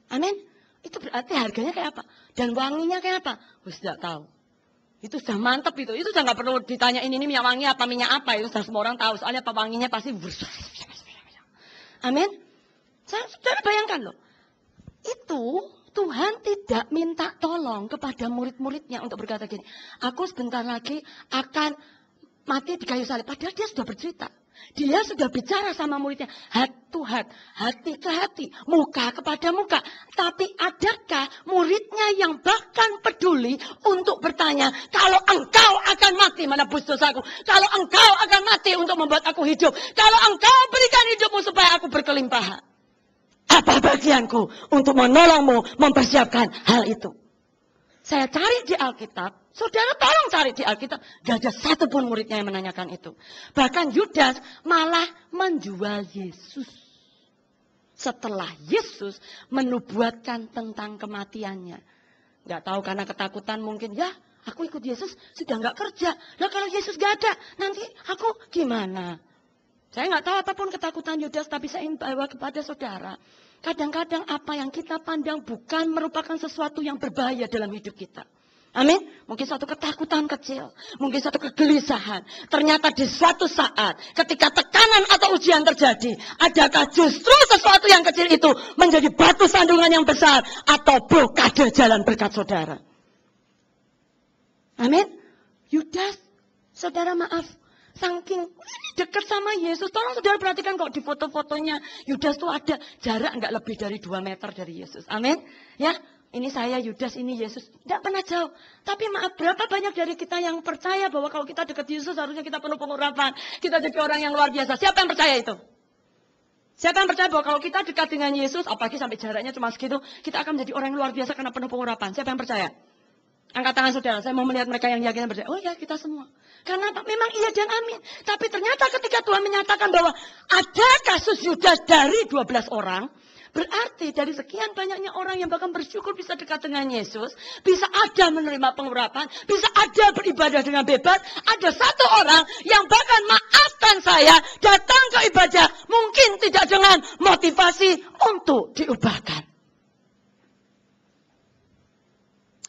Amin. Itu berarti harganya kayak apa? Dan wanginya kayak apa? Tidak tahu. Itu sudah mantep itu. Itu sudah nggak perlu ditanyain ini minyak wangi apa, minyak apa. Itu sudah semua orang tahu. Soalnya apa wanginya pasti. Amin. Saudara bayangkan loh. Itu Tuhan tidak minta tolong kepada murid-muridnya untuk berkata gini. Aku sebentar lagi akan mati di kayu salib. Padahal dia sudah bercerita. Dia sudah bicara sama muridnya, hat to hat, hati ke hati, muka kepada muka. Tapi adakah muridnya yang bahkan peduli untuk bertanya, kalau engkau akan mati menebus dosaku, kalau engkau akan mati untuk membuat aku hidup, kalau engkau berikan hidupmu supaya aku berkelimpahan. Apa bagianku untuk menolongmu mempersiapkan hal itu? Saya cari di Alkitab, saudara tolong cari di Alkitab. Gak ada satupun muridnya yang menanyakan itu. Bahkan Yudas malah menjual Yesus. Setelah Yesus menubuatkan tentang kematiannya. Gak tahu karena ketakutan mungkin, ya aku ikut Yesus sudah gak kerja. Nah kalau Yesus gak ada, nanti aku gimana? Saya gak tahu apapun ketakutan Yudas, tapi saya ingin bawa kepada saudara. Kadang-kadang apa yang kita pandang bukan merupakan sesuatu yang berbahaya dalam hidup kita. Amin. Mungkin suatu ketakutan kecil. Mungkin suatu kegelisahan. Ternyata di suatu saat ketika tekanan atau ujian terjadi. Adakah justru sesuatu yang kecil itu menjadi batu sandungan yang besar. Atau blokade jalan berkat saudara. Amin. Yudas, saudara maaf. Saking dekat sama Yesus. Tolong saudara perhatikan kok di foto-fotonya. Yudas tuh ada jarak nggak lebih dari 2 meter dari Yesus. Amin. Ya, ini saya Yudas, ini Yesus. Tidak pernah jauh. Tapi maaf, berapa banyak dari kita yang percaya bahwa kalau kita dekat Yesus harusnya kita penuh pengurapan. Kita jadi orang yang luar biasa. Siapa yang percaya itu? Siapa yang percaya bahwa kalau kita dekat dengan Yesus, apalagi sampai jaraknya cuma segitu, kita akan menjadi orang yang luar biasa karena penuh pengurapan. Siapa yang percaya? Angkat tangan saudara, saya mau melihat mereka yang yakin dan percaya. Oh ya, kita semua. Karena memang iya dan amin. Tapi ternyata ketika Tuhan menyatakan bahwa ada kasus Yudas dari 12 orang, berarti dari sekian banyaknya orang yang bahkan bersyukur bisa dekat dengan Yesus, bisa ada menerima pengurapan, bisa ada beribadah dengan bebas, ada satu orang yang bahkan maafkan saya, datang ke ibadah, mungkin tidak dengan motivasi untuk diubahkan.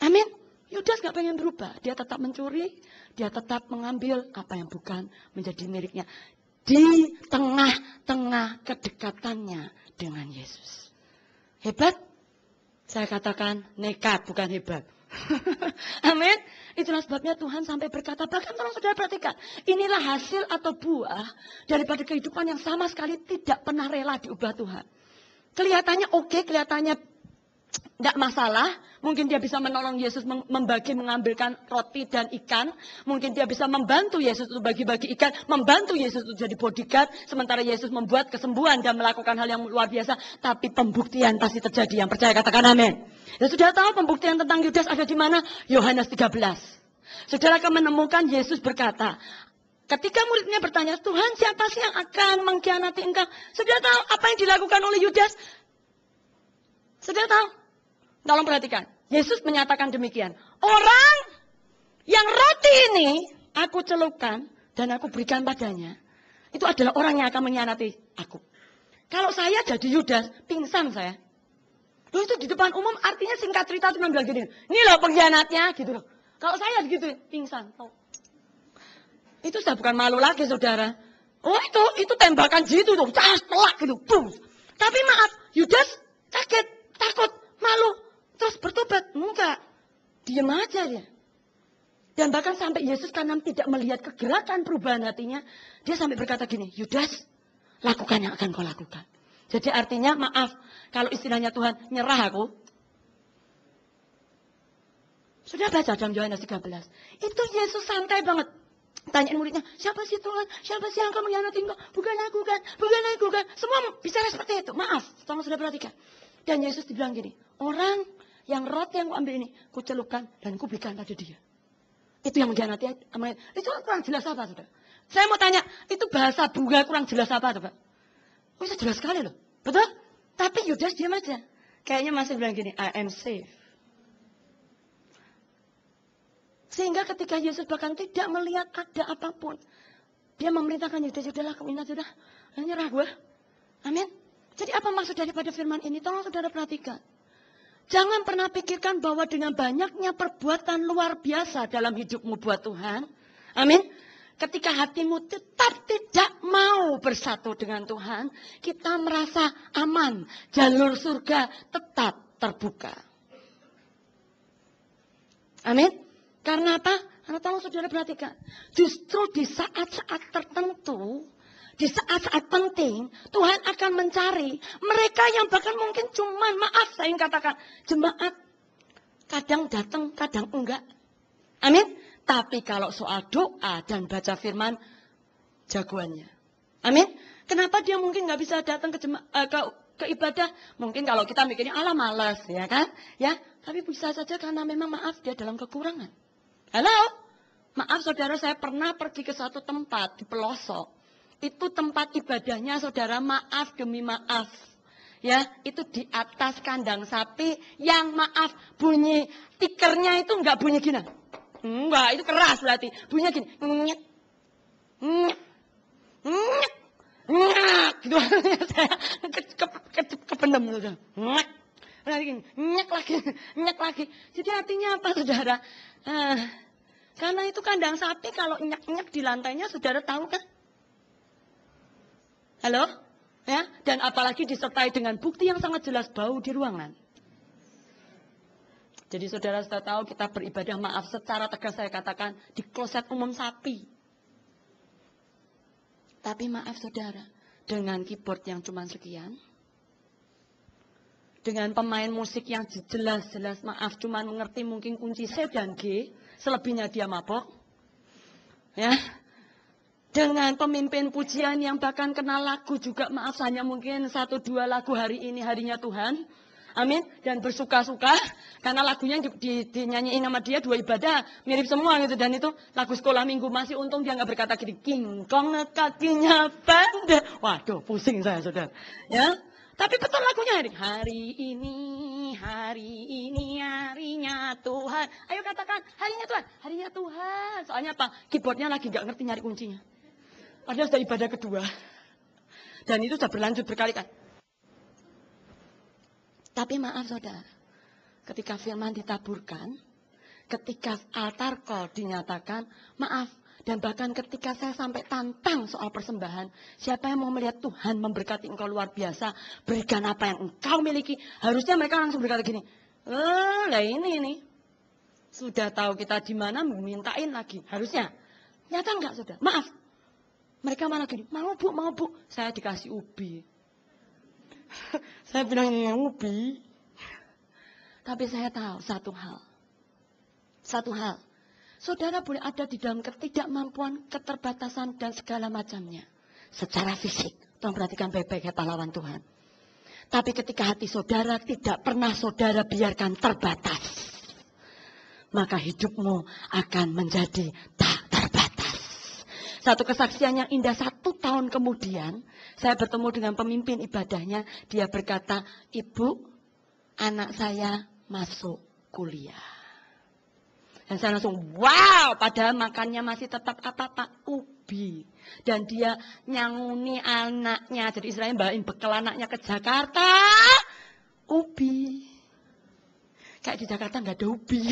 Amin. Yudas gak pengen berubah. Dia tetap mencuri. Dia tetap mengambil apa yang bukan menjadi miliknya. Di tengah-tengah kedekatannya dengan Yesus. Hebat? Saya katakan nekat, bukan hebat. Amin. Itulah sebabnya Tuhan sampai berkata, bahkan tolong saudara perhatikan. Inilah hasil atau buah daripada kehidupan yang sama sekali tidak pernah rela diubah Tuhan. Kelihatannya oke, kelihatannya tidak masalah, mungkin dia bisa menolong Yesus membagi, mengambilkan roti dan ikan. Mungkin dia bisa membantu Yesus untuk bagi-bagi ikan, membantu Yesus untuk jadi bodyguard. Sementara Yesus membuat kesembuhan dan melakukan hal yang luar biasa. Tapi pembuktian pasti terjadi, yang percaya katakan amin. Dan sudah tahu pembuktian tentang Yudas ada di mana? Yohanes 13. Saudara akan menemukan Yesus berkata, ketika muridnya bertanya, Tuhan siapa sih yang akan mengkhianati engkau? Saudara tahu apa yang dilakukan oleh Yudas? Saudara tahu? Tolong perhatikan. Yesus menyatakan demikian. Orang yang roti ini aku celupkan dan aku berikan padanya. Itu adalah orang yang akan mengkhianati aku. Kalau saya jadi Yudas, pingsan saya. Loh itu di depan umum artinya singkat cerita cuma bilang gini. Ini loh pengkhianatnya gitu loh. Kalau saya gitu, pingsan. Oh. Itu sudah bukan malu lagi saudara. Oh itu tembakan gitu tuh. Cas, telak gitu. Boom. Tapi maaf, Yudas kaget, takut, malu. Terus bertobat? Enggak. Diam aja dia. Dan bahkan sampai Yesus karena tidak melihat kegerakan perubahan hatinya, dia sampai berkata gini, Yudas, lakukan yang akan kau lakukan. Jadi artinya, maaf, kalau istilahnya Tuhan, nyerah aku. Sudah baca dalam Yohanes 13. Itu Yesus santai banget. Tanyain muridnya, siapa sih Tuhan? Siapa sih yang akan mengkhianati engkau? Bukan aku kan? Bukan aku kan? Semua bicara seperti itu. Maaf, tolong sudah perhatikan. Dan Yesus dibilang gini, orang yang roti yang kuambil ini, kucelupkan dan kuberikan pada dia. Itu yang mengkhianati. Itu kurang jelas apa, saudara? Saya mau tanya, itu bahasa bunga kurang jelas apa, Pak? Bisa jelas sekali loh. Betul? Tapi Yudas diam aja. Kayaknya masih bilang gini, I am safe. Sehingga ketika Yesus bahkan tidak melihat ada apapun. Dia memerintahkan Yudas, sudahlah kamu sudah. Nyerah gue. Amin. Jadi apa maksud daripada firman ini? Tolong saudara perhatikan. Jangan pernah pikirkan bahwa dengan banyaknya perbuatan luar biasa dalam hidupmu buat Tuhan. Amin. Ketika hatimu tetap tidak mau bersatu dengan Tuhan, kita merasa aman. Jalur surga tetap terbuka. Amin. Karena apa? Karena tolong saudara perhatikan. Justru di saat-saat tertentu, di saat-saat penting, Tuhan akan mencari mereka yang bahkan mungkin cuman, maaf saya ingin katakan, jemaat kadang datang, kadang enggak. Amin. Tapi kalau soal doa dan baca firman, jagoannya. Amin. Kenapa dia mungkin nggak bisa datang ke ibadah? Mungkin kalau kita mikirnya, alah malas, ya kan? Ya, tapi bisa saja karena memang maaf dia dalam kekurangan. Halo? Maaf saudara, saya pernah pergi ke satu tempat di pelosok. Itu tempat ibadahnya saudara, maaf demi maaf. Ya, itu di atas kandang sapi yang maaf bunyi tikernya itu enggak bunyi gini. Enggak, itu keras berarti. Bunyinya gini. Nyek. Nyek. Nyek. Nyek. Gitu. Saya kependem saudara. Nyek. Berarti gini. Nyek lagi. Nyek lagi. Jadi artinya apa saudara? Karena itu kandang sapi kalau nyek-nyek di lantainya saudara tahu kan? Halo? Ya, dan apalagi disertai dengan bukti yang sangat jelas bau di ruangan. Jadi saudara sudah tahu kita beribadah, maaf secara tegas saya katakan, di kloset umum sapi. Tapi maaf saudara, dengan keyboard yang cuma sekian, dengan pemain musik yang jelas-jelas maaf cuma mengerti mungkin kunci C dan G, selebihnya dia mabok. Ya. Dengan pemimpin pujian yang bahkan kenal lagu juga maaf hanya mungkin 1-2 lagu hari ini harinya Tuhan. Amin. Dan bersuka-suka karena lagunya dinyanyiin sama dia 2 ibadah mirip semua gitu. Dan itu lagu sekolah minggu, masih untung dia nggak berkata gini, King Kong kakinya pendek. Waduh, pusing saya saudara. Ya. Tapi betul lagunya hari ini harinya Tuhan. Ayo katakan harinya Tuhan, harinya Tuhan. Soalnya apa? Keyboardnya lagi nggak ngerti nyari kuncinya. Padahal sudah ibadah kedua. Dan itu sudah berlanjut berkali-kali. Tapi maaf saudara, ketika firman ditaburkan, ketika altar call dinyatakan, maaf, dan bahkan ketika saya sampai tantang soal persembahan, siapa yang mau melihat Tuhan memberkati engkau luar biasa, berikan apa yang engkau miliki, harusnya mereka langsung berkata gini, lah ini, sudah tahu kita di mana, mintain lagi, harusnya. Nyata enggak saudara? Maaf, mereka malah gini, mau bu, saya dikasih ubi. Saya bilang ini ubi. Tapi saya tahu satu hal. Saudara boleh ada di dalam ketidakmampuan, keterbatasan dan segala macamnya. Secara fisik. Tolong perhatikan baik-baik ya pahlawan Tuhan. Tapi ketika hati saudara tidak pernah saudara biarkan terbatas, maka hidupmu akan menjadi tak terbatas. Satu kesaksian yang indah 1 tahun kemudian, saya bertemu dengan pemimpin ibadahnya. Dia berkata, Ibu, anak saya masuk kuliah. Dan saya langsung, wow, padahal makannya masih tetap apa Pak? Ubi. Dan dia nyanguni anaknya. Jadi istilahnya bawain bekal anaknya ke Jakarta. Ubi. Kayak di Jakarta nggak ada ubi.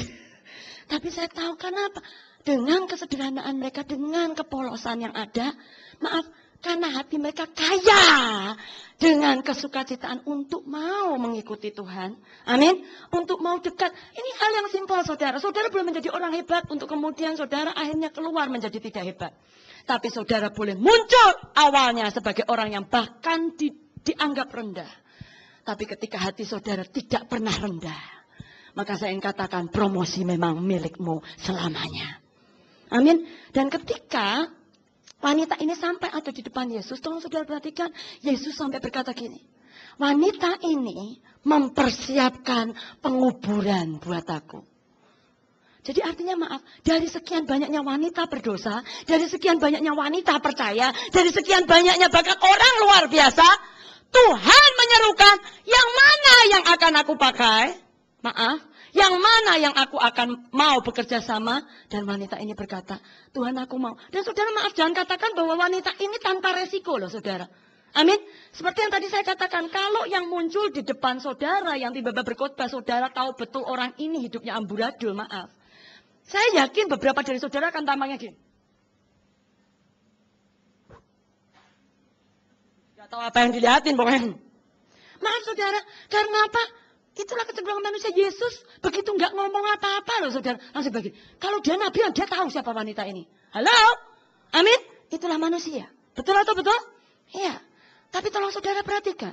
Tapi saya tahu kenapa. Dengan kesederhanaan mereka, dengan kepolosan yang ada. Maaf, karena hati mereka kaya dengan kesukacitaan untuk mau mengikuti Tuhan. Amin. Untuk mau dekat. Ini hal yang simpel saudara. Saudara boleh menjadi orang hebat untuk kemudian saudara akhirnya keluar menjadi tidak hebat. Tapi saudara boleh muncul awalnya sebagai orang yang bahkan dianggap rendah. Tapi ketika hati saudara tidak pernah rendah, maka saya ingin katakan promosi memang milikmu selamanya. Amin. Dan ketika wanita ini sampai ada di depan Yesus, tolong saudara perhatikan, Yesus sampai berkata gini, wanita ini mempersiapkan penguburan buat aku. Jadi artinya maaf, dari sekian banyaknya wanita berdosa, dari sekian banyaknya wanita percaya, dari sekian banyaknya bahkan orang luar biasa, Tuhan menyerukan, yang mana yang akan aku pakai? Maaf, yang mana yang aku akan mau bekerja sama? Dan wanita ini berkata, Tuhan aku mau. Dan saudara maaf, jangan katakan bahwa wanita ini tanpa resiko loh saudara. Amin. Seperti yang tadi saya katakan, kalau yang muncul di depan saudara, yang tiba-tiba berkhotbah, saudara tahu betul orang ini hidupnya amburadul, maaf. Saya yakin beberapa dari saudara akan tampaknya gini. Gak tahu apa yang dilihatin pokoknya. Maaf saudara, karena apa? Itulah kecenderungan manusia. Yesus begitu nggak ngomong apa-apa loh saudara. Langsung begini. Kalau dia nabi, dia tahu siapa wanita ini. Halo? Amin? Itulah manusia. Betul atau betul? Iya. Tapi tolong saudara perhatikan.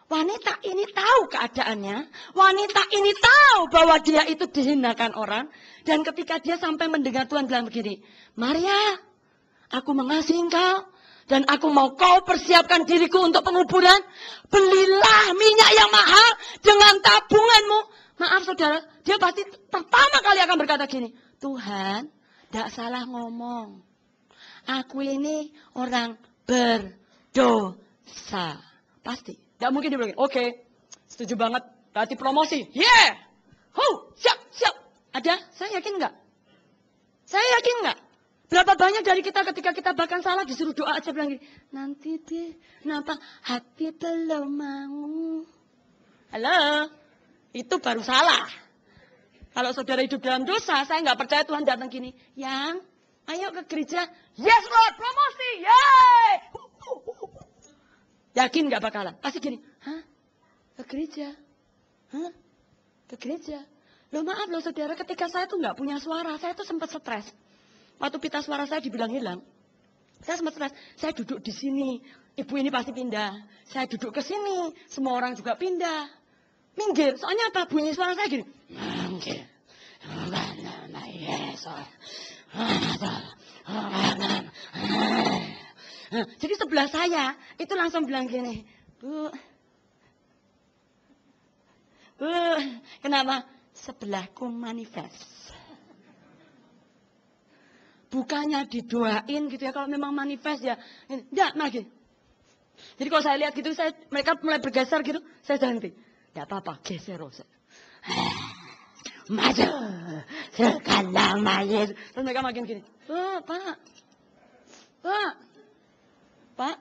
Wanita ini tahu keadaannya. Wanita ini tahu bahwa dia itu dihinakan orang. Dan ketika dia sampai mendengar Tuhan bilang begini. Maria, aku mengasihi engkau. Dan aku mau kau persiapkan diriku untuk penguburan. Belilah minyak yang mahal dengan tabunganmu. Maaf saudara, dia pasti pertama kali akan berkata gini. Tuhan, tidak salah ngomong. Aku ini orang berdosa. Pasti. Tidak mungkin dia bilang, oke, setuju banget, berarti promosi. Yeah! Siap. Ada? Saya yakin enggak? Saya yakin enggak? Berapa banyak dari kita ketika kita bahkan salah disuruh doa aja bilang gini, nanti deh, kenapa hati belum mau? Halo? Itu baru salah. Kalau saudara hidup dalam dosa, saya nggak percaya Tuhan datang gini. Yang, ayo ke gereja. Yes Lord, promosi. Yeay! Yakin nggak bakalan? Pasti gini. Hah? Ke gereja? Hah? Ke gereja? Loh maaf loh saudara, ketika saya tuh nggak punya suara, saya tuh sempat stres. Waktu pita suara saya dibilang hilang, saya sempat stres. Saya duduk di sini, ibu ini pasti pindah. Saya duduk ke sini, semua orang juga pindah. Minggir, soalnya apa? Bunyi suara saya gini. Minggir. Jadi sebelah saya itu langsung bilang gini, Bu, kenapa? Sebelahku manifest. Bukannya didoain gitu ya, kalau memang manifest ya, enggak lagi. Jadi kalau saya lihat gitu, mereka mulai bergeser gitu, saya berhenti. Enggak apa-apa, geser. Maju, sekarang Yesus. Terus mereka makin gini, Pak,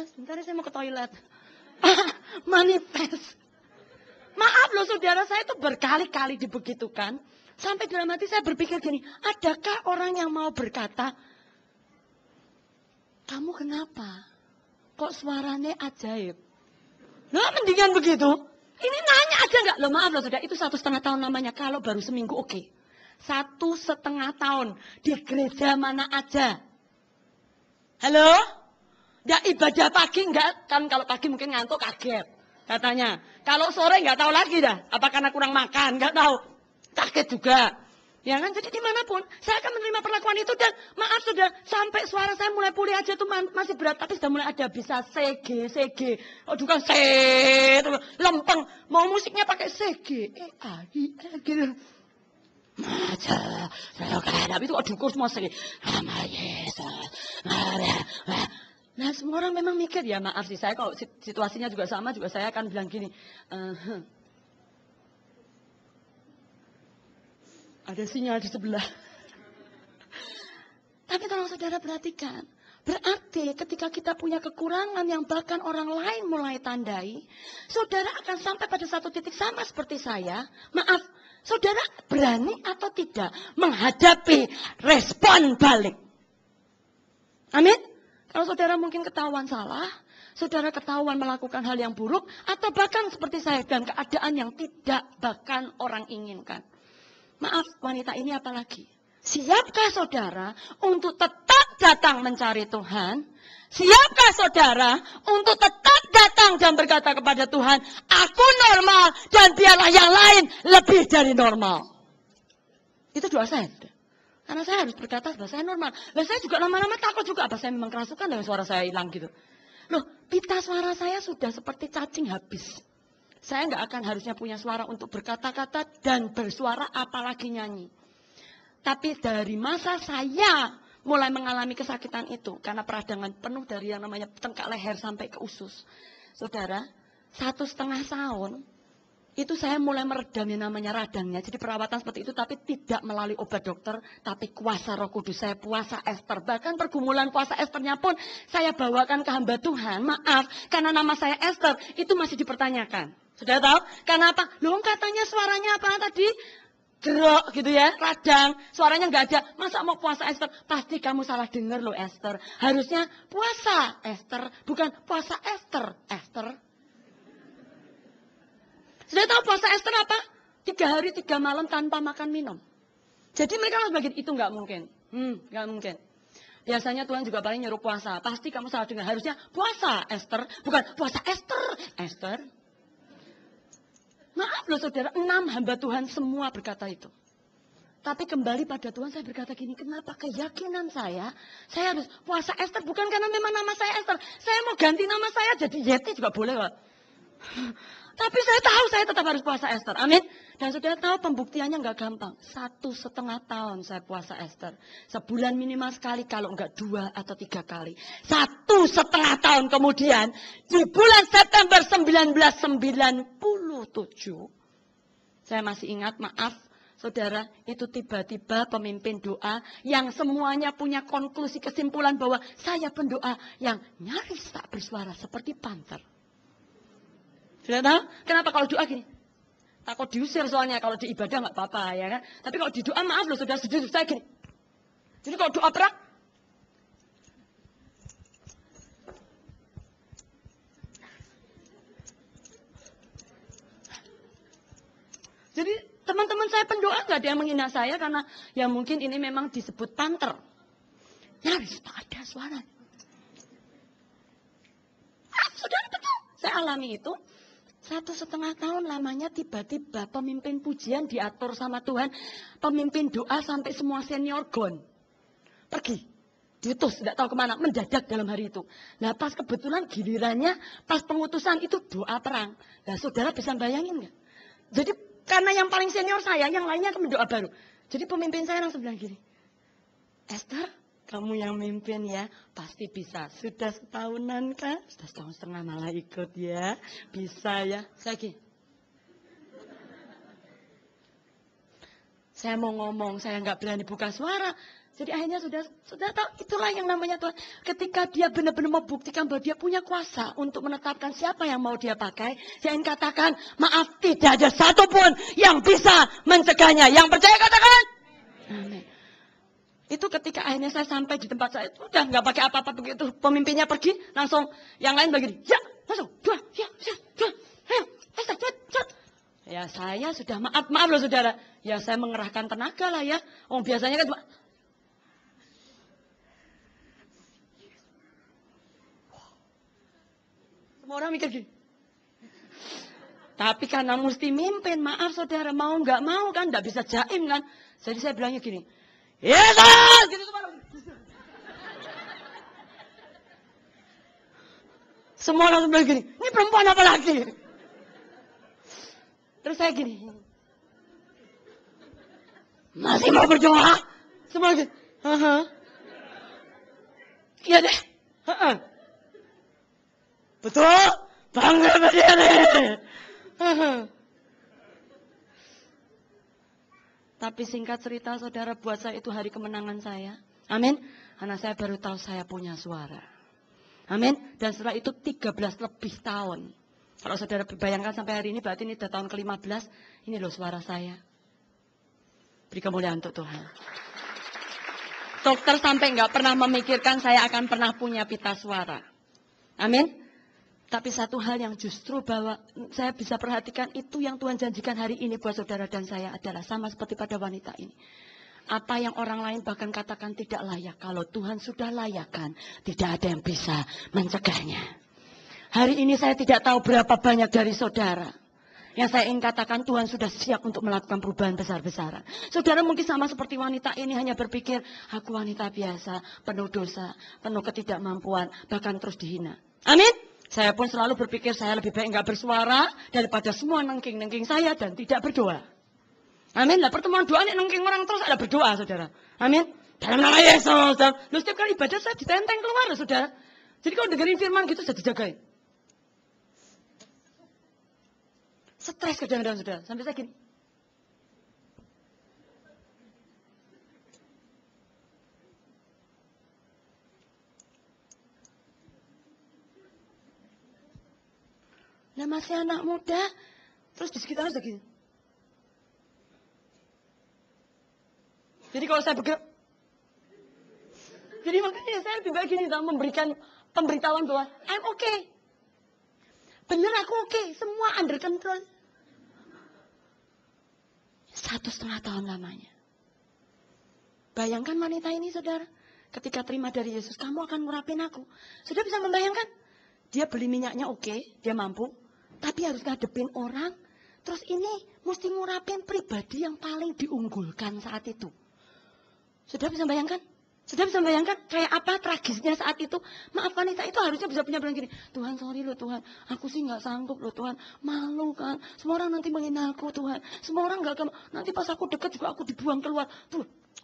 sebentar saya mau ke toilet. Manifest. Maaf loh saudara, saya itu berkali-kali dibegitukan. Sampai dalam hati saya berpikir gini, adakah orang yang mau berkata, kamu kenapa? Kok suaranya ajaib? Nah mendingan begitu. Ini nanya aja enggak? Loh maaf loh saudara, itu 1,5 tahun namanya. Kalau baru seminggu oke. 1,5 tahun di gereja mana aja. Halo? Enggak ibadah pagi enggak? Kan kalau pagi mungkin ngantuk kaget. Katanya. Kalau sore enggak tahu lagi dah. Apa karena kurang makan? Enggak tahu. Kaget juga. Ya kan? Jadi dimanapun, saya akan menerima perlakuan itu. Dan maaf sudah, sampai suara saya mulai pulih aja tuh masih berat. Tapi sudah mulai ada bisa CG. Oh juga C, lempeng. Mau musiknya pakai CG. Gitu. Maca, tapi itu aduh semua CG. Nama Yesus. Nah semua orang memang mikir, ya maaf sih. Saya kalau situasinya juga sama, juga saya akan bilang gini. Ada sinyal di sebelah. Tapi tolong saudara perhatikan. Berarti ketika kita punya kekurangan yang bahkan orang lain mulai tandai. Saudara akan sampai pada satu titik sama seperti saya. Maaf, saudara berani atau tidak menghadapi respon balik. Amin? Kalau saudara mungkin ketahuan salah. Saudara ketahuan melakukan hal yang buruk. Atau bahkan seperti saya dalam keadaan yang tidak bahkan orang inginkan. Maaf, wanita ini apalagi? Siapkah saudara untuk tetap datang mencari Tuhan? Siapkah saudara untuk tetap datang dan berkata kepada Tuhan, aku normal dan biarlah yang lain lebih dari normal? Itu doa saya. Karena saya harus berkata bahasa saya normal. Lah saya juga lama-lama takut juga, apa saya memang kerasukan dengan suara saya hilang gitu. Loh, pita suara saya sudah seperti cacing habis. Saya nggak akan harusnya punya suara untuk berkata-kata dan bersuara apalagi nyanyi. Tapi dari masa saya mulai mengalami kesakitan itu, karena peradangan penuh dari yang namanya tengkak leher sampai ke usus. Saudara, 1,5 tahun, itu saya mulai meredam yang namanya radangnya. Jadi perawatan seperti itu, tapi tidak melalui obat dokter, tapi kuasa Roh Kudus. Saya puasa Ester. Bahkan pergumulan puasa Esternya pun saya bawakan ke hamba Tuhan. Maaf, karena nama saya Ester, itu masih dipertanyakan. Sudah tahu? Karena apa? Loh, katanya suaranya apa tadi? Gerok gitu ya, radang. Suaranya nggak ada. Masa mau puasa Ester? Pasti kamu salah dengar loh Ester. Harusnya puasa Ester, bukan puasa Ester. Ester. Sudah tahu puasa Ester apa? 3 hari 3 malam tanpa makan minum. Jadi mereka harus bagian itu nggak mungkin. Nggak mungkin. Biasanya Tuhan juga paling nyuruh puasa. Pasti kamu salah dengar. Harusnya puasa Ester, bukan puasa Ester. Ester. Maaf loh saudara, 6 hamba Tuhan semua berkata itu. Tapi kembali pada Tuhan saya berkata gini, kenapa keyakinan saya harus puasa Ester bukan karena memang nama saya Ester. Saya mau ganti nama saya jadi Yeti juga boleh kok. Tapi saya tahu saya tetap harus puasa Ester. Amin. Dan sudah tahu pembuktiannya nggak gampang. 1,5 tahun saya puasa Ester. Sebulan minimal sekali, kalau nggak 2 atau 3 kali. 1,5 tahun kemudian, di bulan September 1997, saya masih ingat, maaf saudara, itu tiba-tiba pemimpin doa yang semuanya punya konklusi kesimpulan bahwa saya pendoa yang nyaris tak bersuara seperti panter. Sudah tahu? Kenapa kalau doa gini? Takut diusir soalnya, kalau di ibadah nggak apa-apa ya kan. Tapi kalau di doa maaf loh sudah sedih saya gini. Jadi kalau doa perak, jadi teman-teman saya pendoa nggak ada yang menghina saya karena ya mungkin ini memang disebut panter. Nyaris tak ada suara. Saudara betul, saya alami itu. 1,5 tahun lamanya tiba-tiba pemimpin pujian diatur sama Tuhan. Pemimpin doa sampai semua senior gone. Pergi. Diutus, tidak tahu kemana. Mendadak dalam hari itu. Nah pas kebetulan gilirannya, pas pengutusan itu doa perang. Nah saudara bisa bayangin nggak? Jadi karena yang paling senior saya, yang lainnya akan mendoa baru. Jadi pemimpin saya langsung bilang gini. Esther, kamu yang mimpin ya, pasti bisa. Sudah setahunan kan? Sudah 1,5 tahun malah ikut ya. Bisa ya. Saya mau ngomong, saya nggak berani buka suara. Jadi akhirnya sudah tahu, itulah yang namanya Tuhan. Ketika dia benar-benar membuktikan bahwa dia punya kuasa untuk menetapkan siapa yang mau dia pakai. Saya ingin katakan, maaf, tidak ada satupun yang bisa mencegahnya. Yang percaya katakan. Amin. Itu ketika akhirnya saya sampai di tempat saya, udah nggak pakai apa-apa begitu. Pemimpinnya pergi, langsung yang lain begini. Ya, langsung, dua, ayo, cepet. Ya saya sudah maaf loh saudara. Ya saya mengerahkan tenaga lah ya. Oh biasanya kan cuma. Semua orang mikir gini. Tapi karena mesti mimpin, maaf saudara, mau nggak mau kan, nggak bisa jaim kan. Jadi saya bilangnya gini. Yesus! Gitu semua. Semua langsung bilang gini, ini perempuan apa lagi? Terus saya gini. Masih mau berdoa? Semua gini. Iya deh. Betul? Bangga berdiri. Tapi singkat cerita saudara, buat saya itu hari kemenangan saya. Amin. Karena saya baru tahu saya punya suara. Amin. Dan setelah itu 13 lebih tahun. Kalau saudara bayangkan sampai hari ini, berarti ini sudah tahun ke-15. Ini loh suara saya. Beri kemuliaan untuk Tuhan. Dokter sampai nggak pernah memikirkan saya akan pernah punya pita suara. Amin. Tapi satu hal yang justru bahwa saya bisa perhatikan itu yang Tuhan janjikan hari ini buat saudara dan saya adalah sama seperti pada wanita ini. Apa yang orang lain bahkan katakan tidak layak, kalau Tuhan sudah layakkan, tidak ada yang bisa mencegahnya. Hari ini saya tidak tahu berapa banyak dari saudara Yang saya ingin katakan, Tuhan sudah siap untuk melakukan perubahan besar-besaran. Saudara mungkin sama seperti wanita ini hanya berpikir, aku wanita biasa, penuh dosa, penuh ketidakmampuan, bahkan terus dihina. Amin. Saya pun selalu berpikir saya lebih baik enggak bersuara daripada semua nengking-nengking saya dan tidak berdoa. Amin. Lah pertemuan doa ini nengking orang terus ada berdoa, saudara. Amin. Dalam nama Yesus. Lalu setiap kali ibadah saya ditenteng keluar, saudara. Jadi kalau dengerin firman gitu saya dijagain. Stres kadang-kadang, saudara. Sampai saya gini. Nah masih anak muda, terus di sekitar saya gini. Jadi kalau saya bergerak, jadi makanya saya lebih baik gini, memberikan pemberitahuan bahwa I'm okay. Bener aku oke, semua under control. 1,5 tahun lamanya. Bayangkan wanita ini, saudara. Ketika terima dari Yesus, kamu akan ngurapin aku. Sudah bisa membayangkan? Dia beli minyaknya oke, dia mampu. Tapi harus ngadepin orang. Terus ini mesti ngurapin pribadi yang paling diunggulkan saat itu. Sudah bisa bayangkan? Sudah bisa bayangkan kayak apa tragisnya saat itu? Maaf, wanita itu harusnya bisa punya bilang gini, Tuhan sorry loh Tuhan, aku sih nggak sanggup loh Tuhan, malu kan, semua orang nanti menghina aku Tuhan, semua orang nggak, nanti pas aku deket juga aku dibuang keluar.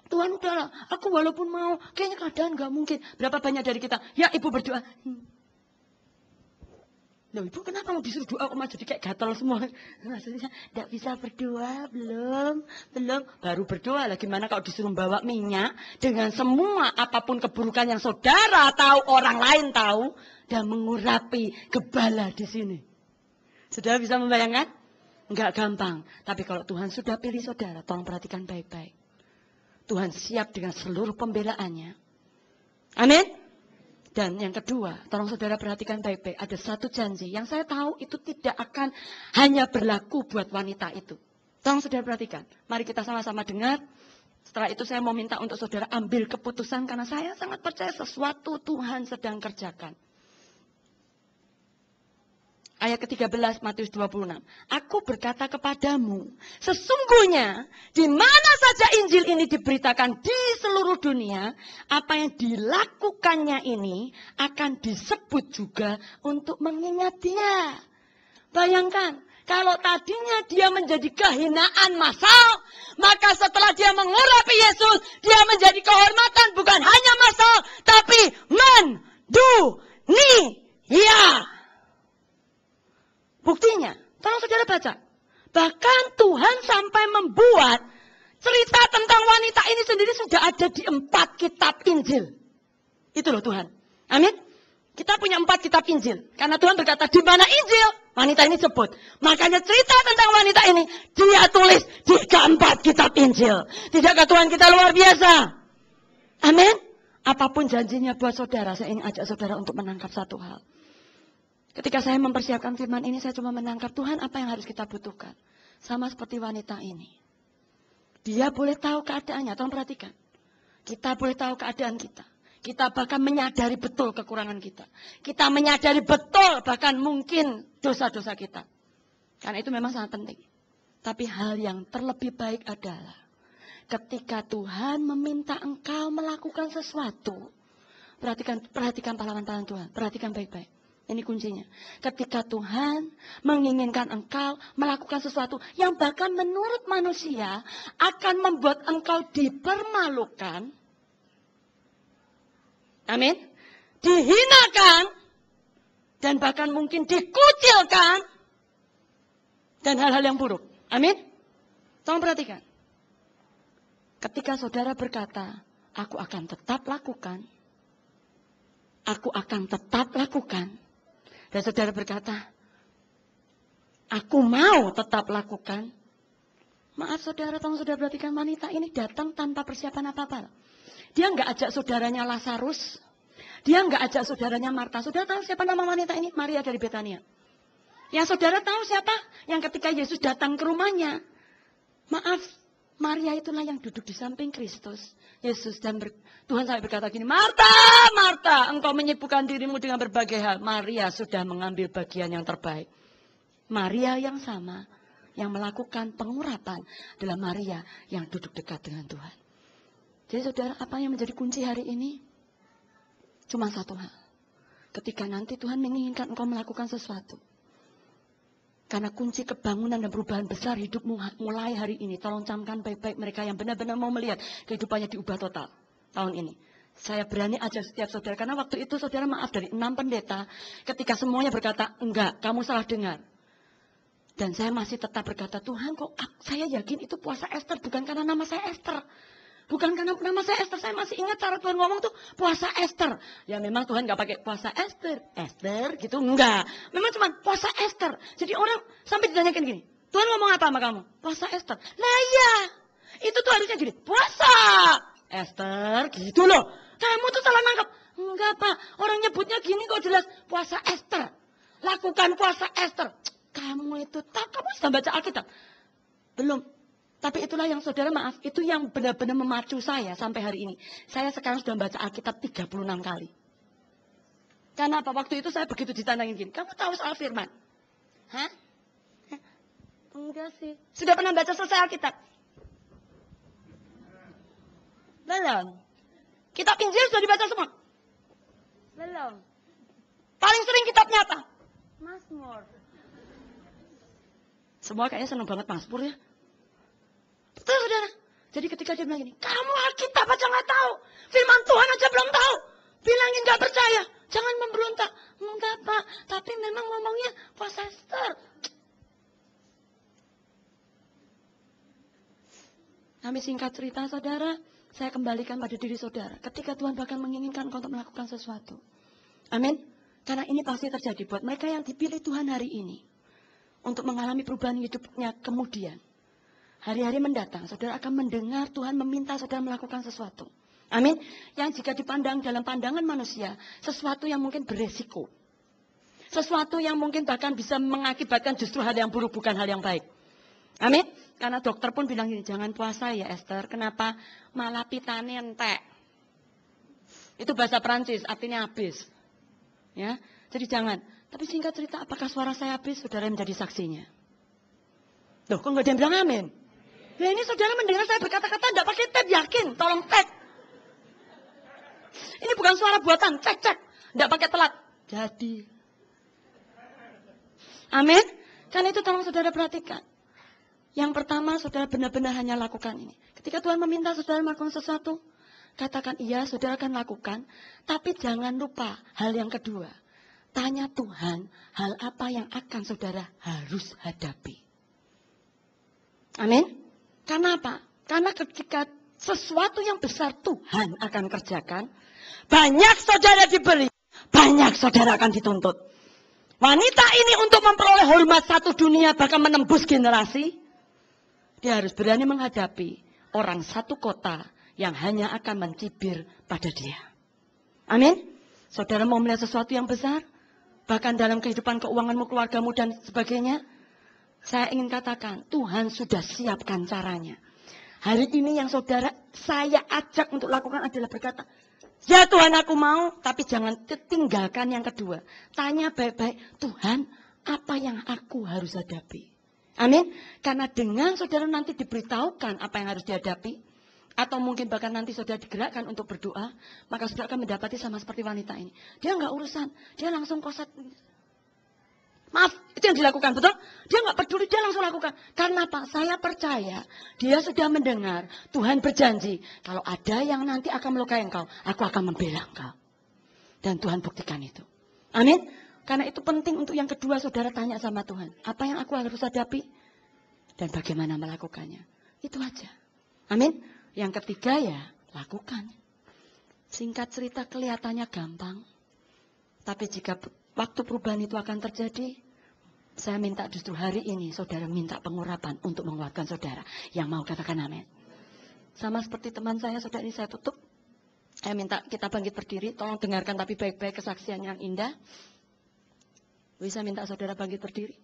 Tuhan udahlah, aku walaupun mau, kayaknya keadaan nggak mungkin. Berapa banyak dari kita, ya ibu berdoa. Loh ibu kenapa mau disuruh doa kok malah jadi kayak gatal semua? Maksudnya tidak bisa berdoa, belum. Baru berdoa lah, gimana kalau disuruh bawa minyak dengan semua apapun keburukan yang saudara tahu, orang lain tahu, dan mengurapi gebala di sini. Saudara bisa membayangkan? Enggak gampang. Tapi kalau Tuhan sudah pilih saudara, tolong perhatikan baik-baik. Tuhan siap dengan seluruh pembelaannya. Amin. Dan yang kedua, tolong saudara perhatikan baik-baik. Ada satu janji yang saya tahu itu tidak akan hanya berlaku buat wanita itu. Tolong saudara perhatikan. Mari kita sama-sama dengar. Setelah itu saya mau minta untuk saudara ambil keputusan. Karena saya sangat percaya sesuatu Tuhan sedang kerjakan. Ayat ke-13 Matius 26. Aku berkata kepadamu, sesungguhnya di mana saja Injil ini diberitakan di seluruh dunia, apa yang dilakukannya ini akan disebut juga untuk mengingat dia. Bayangkan, kalau tadinya dia menjadi kehinaan massal, maka setelah dia mengurapi Yesus, dia menjadi kehormatan bukan hanya massal, tapi mendunia. Buktinya, tolong saudara baca. Bahkan Tuhan sampai membuat cerita tentang wanita ini sendiri sudah ada di 4 kitab Injil. Itu loh Tuhan. Amin. Kita punya 4 kitab Injil. Karena Tuhan berkata, di mana Injil? Wanita ini sebut. Makanya cerita tentang wanita ini, dia tulis di 4 kitab Injil. Tidakkah Tuhan kita luar biasa? Amin. Apapun janjinya buat saudara, saya ingin ajak saudara untuk menangkap satu hal. Ketika saya mempersiapkan firman ini, saya cuma menangkap Tuhan apa yang harus kita butuhkan. Sama seperti wanita ini. Dia boleh tahu keadaannya, tolong perhatikan. Kita boleh tahu keadaan kita. Kita bahkan menyadari betul kekurangan kita. Kita menyadari betul bahkan mungkin dosa-dosa kita. Karena itu memang sangat penting. Tapi hal yang terlebih baik adalah ketika Tuhan meminta engkau melakukan sesuatu. Perhatikan pahlawan-pahlawan Tuhan. Perhatikan baik-baik. Ini kuncinya. Ketika Tuhan menginginkan engkau melakukan sesuatu yang bahkan menurut manusia akan membuat engkau dipermalukan. Amin. Dihinakan. Dan bahkan mungkin dikucilkan. Dan hal-hal yang buruk. Amin. Tolong perhatikan. Ketika saudara berkata, aku akan tetap lakukan. Aku akan tetap lakukan. Dan saudara berkata, aku mau tetap lakukan. Maaf saudara, tolong saudara perhatikan, wanita ini datang tanpa persiapan apa-apa. Dia nggak ajak saudaranya Lazarus. Dia nggak ajak saudaranya Marta. Saudara tahu siapa nama wanita ini? Maria dari Betania. Yang saudara tahu siapa? Yang ketika Yesus datang ke rumahnya. Maaf, Maria itulah yang duduk di samping Kristus. Yesus dan Tuhan sampai berkata gini, Marta, Marta, engkau menyibukkan dirimu dengan berbagai hal. Maria sudah mengambil bagian yang terbaik. Maria yang sama, yang melakukan pengurapan adalah Maria yang duduk dekat dengan Tuhan. Jadi saudara, apa yang menjadi kunci hari ini? Cuma satu hal. Ketika nanti Tuhan menginginkan engkau melakukan sesuatu. Karena kunci kebangunan dan perubahan besar hidupmu mulai hari ini. Tolong camkan baik-baik mereka yang benar-benar mau melihat kehidupannya diubah total tahun ini. Saya berani ajak setiap saudara. Karena waktu itu saudara, maaf, dari 6 pendeta. Ketika semuanya berkata, enggak, kamu salah dengar. Dan saya masih tetap berkata, Tuhan kok saya yakin itu puasa Esther. Bukan karena nama saya Esther. Bukan karena nama saya Esther. Saya masih ingat cara Tuhan ngomong tuh puasa Esther. Ya memang Tuhan gak pakai puasa Esther. Esther gitu, enggak. Memang cuma puasa Esther. Jadi orang sampai ditanyakan gini, Tuhan ngomong apa sama kamu? Puasa Esther. Nah iya, itu tuh harusnya gini, puasa Esther gitu loh. Kamu tuh salah nangkep. Enggak Pak, orang nyebutnya gini kok jelas puasa Esther. Lakukan puasa Esther. Kamu itu tak, kamu sudah baca Alkitab? Belum. Tapi itulah yang saudara, maaf, itu yang benar-benar memacu saya sampai hari ini. Saya sekarang sudah baca Alkitab 36 kali. Karena apa? Waktu itu saya begitu ditantangin gini, kamu tahu soal firman? Hah? Enggak sih. Sudah pernah baca selesai Alkitab? Belum. Kitab Injil sudah dibaca semua? Belum. Paling sering kitabnya apa? Mazmur. Semua kayaknya senang banget Mazmur ya. Betul saudara. Jadi ketika dia bilang gini, kamu Alkitab aja nggak tahu, firman Tuhan aja belum tahu, bilangin nggak percaya, jangan memberontak. Enggak Pak, tapi memang ngomongnya puasa Esther. Kami singkat cerita saudara, saya kembalikan pada diri saudara. Ketika Tuhan bahkan menginginkan engkau untuk melakukan sesuatu. Amin. Karena ini pasti terjadi buat mereka yang dipilih Tuhan hari ini. Untuk mengalami perubahan hidupnya kemudian. Hari-hari mendatang, saudara akan mendengar Tuhan meminta saudara melakukan sesuatu. Amin. Yang jika dipandang dalam pandangan manusia, sesuatu yang mungkin beresiko. Sesuatu yang mungkin bahkan bisa mengakibatkan justru hal yang buruk, bukan hal yang baik. Amin. Karena dokter pun bilang gini, jangan puasa ya Esther. Kenapa? Malah pitane entek. Itu bahasa Perancis, artinya habis. Ya, jadi jangan. Tapi singkat cerita, apakah suara saya habis? Saudara menjadi saksinya. Loh, kok nggak ada yang bilang amin? Ya ini saudara mendengar saya berkata-kata, tidak pakai tab, yakin, tolong cek. Ini bukan suara buatan, cek. Tidak pakai telat. Jadi. Amin. Karena itu tolong saudara perhatikan. Yang pertama, saudara benar-benar hanya lakukan ini. Ketika Tuhan meminta saudara melakukan sesuatu, katakan iya, saudara akan lakukan. Tapi jangan lupa hal yang kedua. Tanya Tuhan, hal apa yang akan saudara harus hadapi. Amin. Karena apa? Karena ketika sesuatu yang besar Tuhan akan kerjakan, banyak saudara diberi, banyak saudara akan dituntut. Wanita ini untuk memperoleh hormat satu dunia, bahkan menembus generasi, dia harus berani menghadapi orang satu kota yang hanya akan mencibir pada dia. Amin. Saudara mau melihat sesuatu yang besar, bahkan dalam kehidupan keuanganmu, keluargamu, dan sebagainya, saya ingin katakan, Tuhan sudah siapkan caranya. Hari ini yang saudara saya ajak untuk lakukan adalah berkata, ya Tuhan aku mau, tapi jangan tinggalkan yang kedua. Tanya baik-baik, Tuhan apa yang aku harus hadapi? Amin. Karena dengan saudara nanti diberitahukan apa yang harus dihadapi, atau mungkin bahkan nanti saudara digerakkan untuk berdoa, maka saudara akan mendapati sama seperti wanita ini. Dia nggak urusan, dia langsung koset. Maaf, itu yang dilakukan, betul? Dia nggak peduli, dia langsung lakukan. Karena apa? Saya percaya, dia sudah mendengar, Tuhan berjanji, kalau ada yang nanti akan melukai engkau, aku akan membela engkau. Dan Tuhan buktikan itu. Amin? Karena itu penting untuk yang kedua, saudara tanya sama Tuhan, apa yang aku harus hadapi? Dan bagaimana melakukannya? Itu aja. Amin? Yang ketiga ya, lakukan. Singkat cerita kelihatannya gampang. Tapi jika waktu perubahan itu akan terjadi, saya minta justru hari ini saudara minta pengurapan untuk menguatkan saudara. Yang mau katakan amin. Sama seperti teman saya, saudara ini saya tutup. Saya minta kita bangkit berdiri. Tolong dengarkan tapi baik-baik kesaksian yang indah. Bisa minta saudara bangkit berdiri.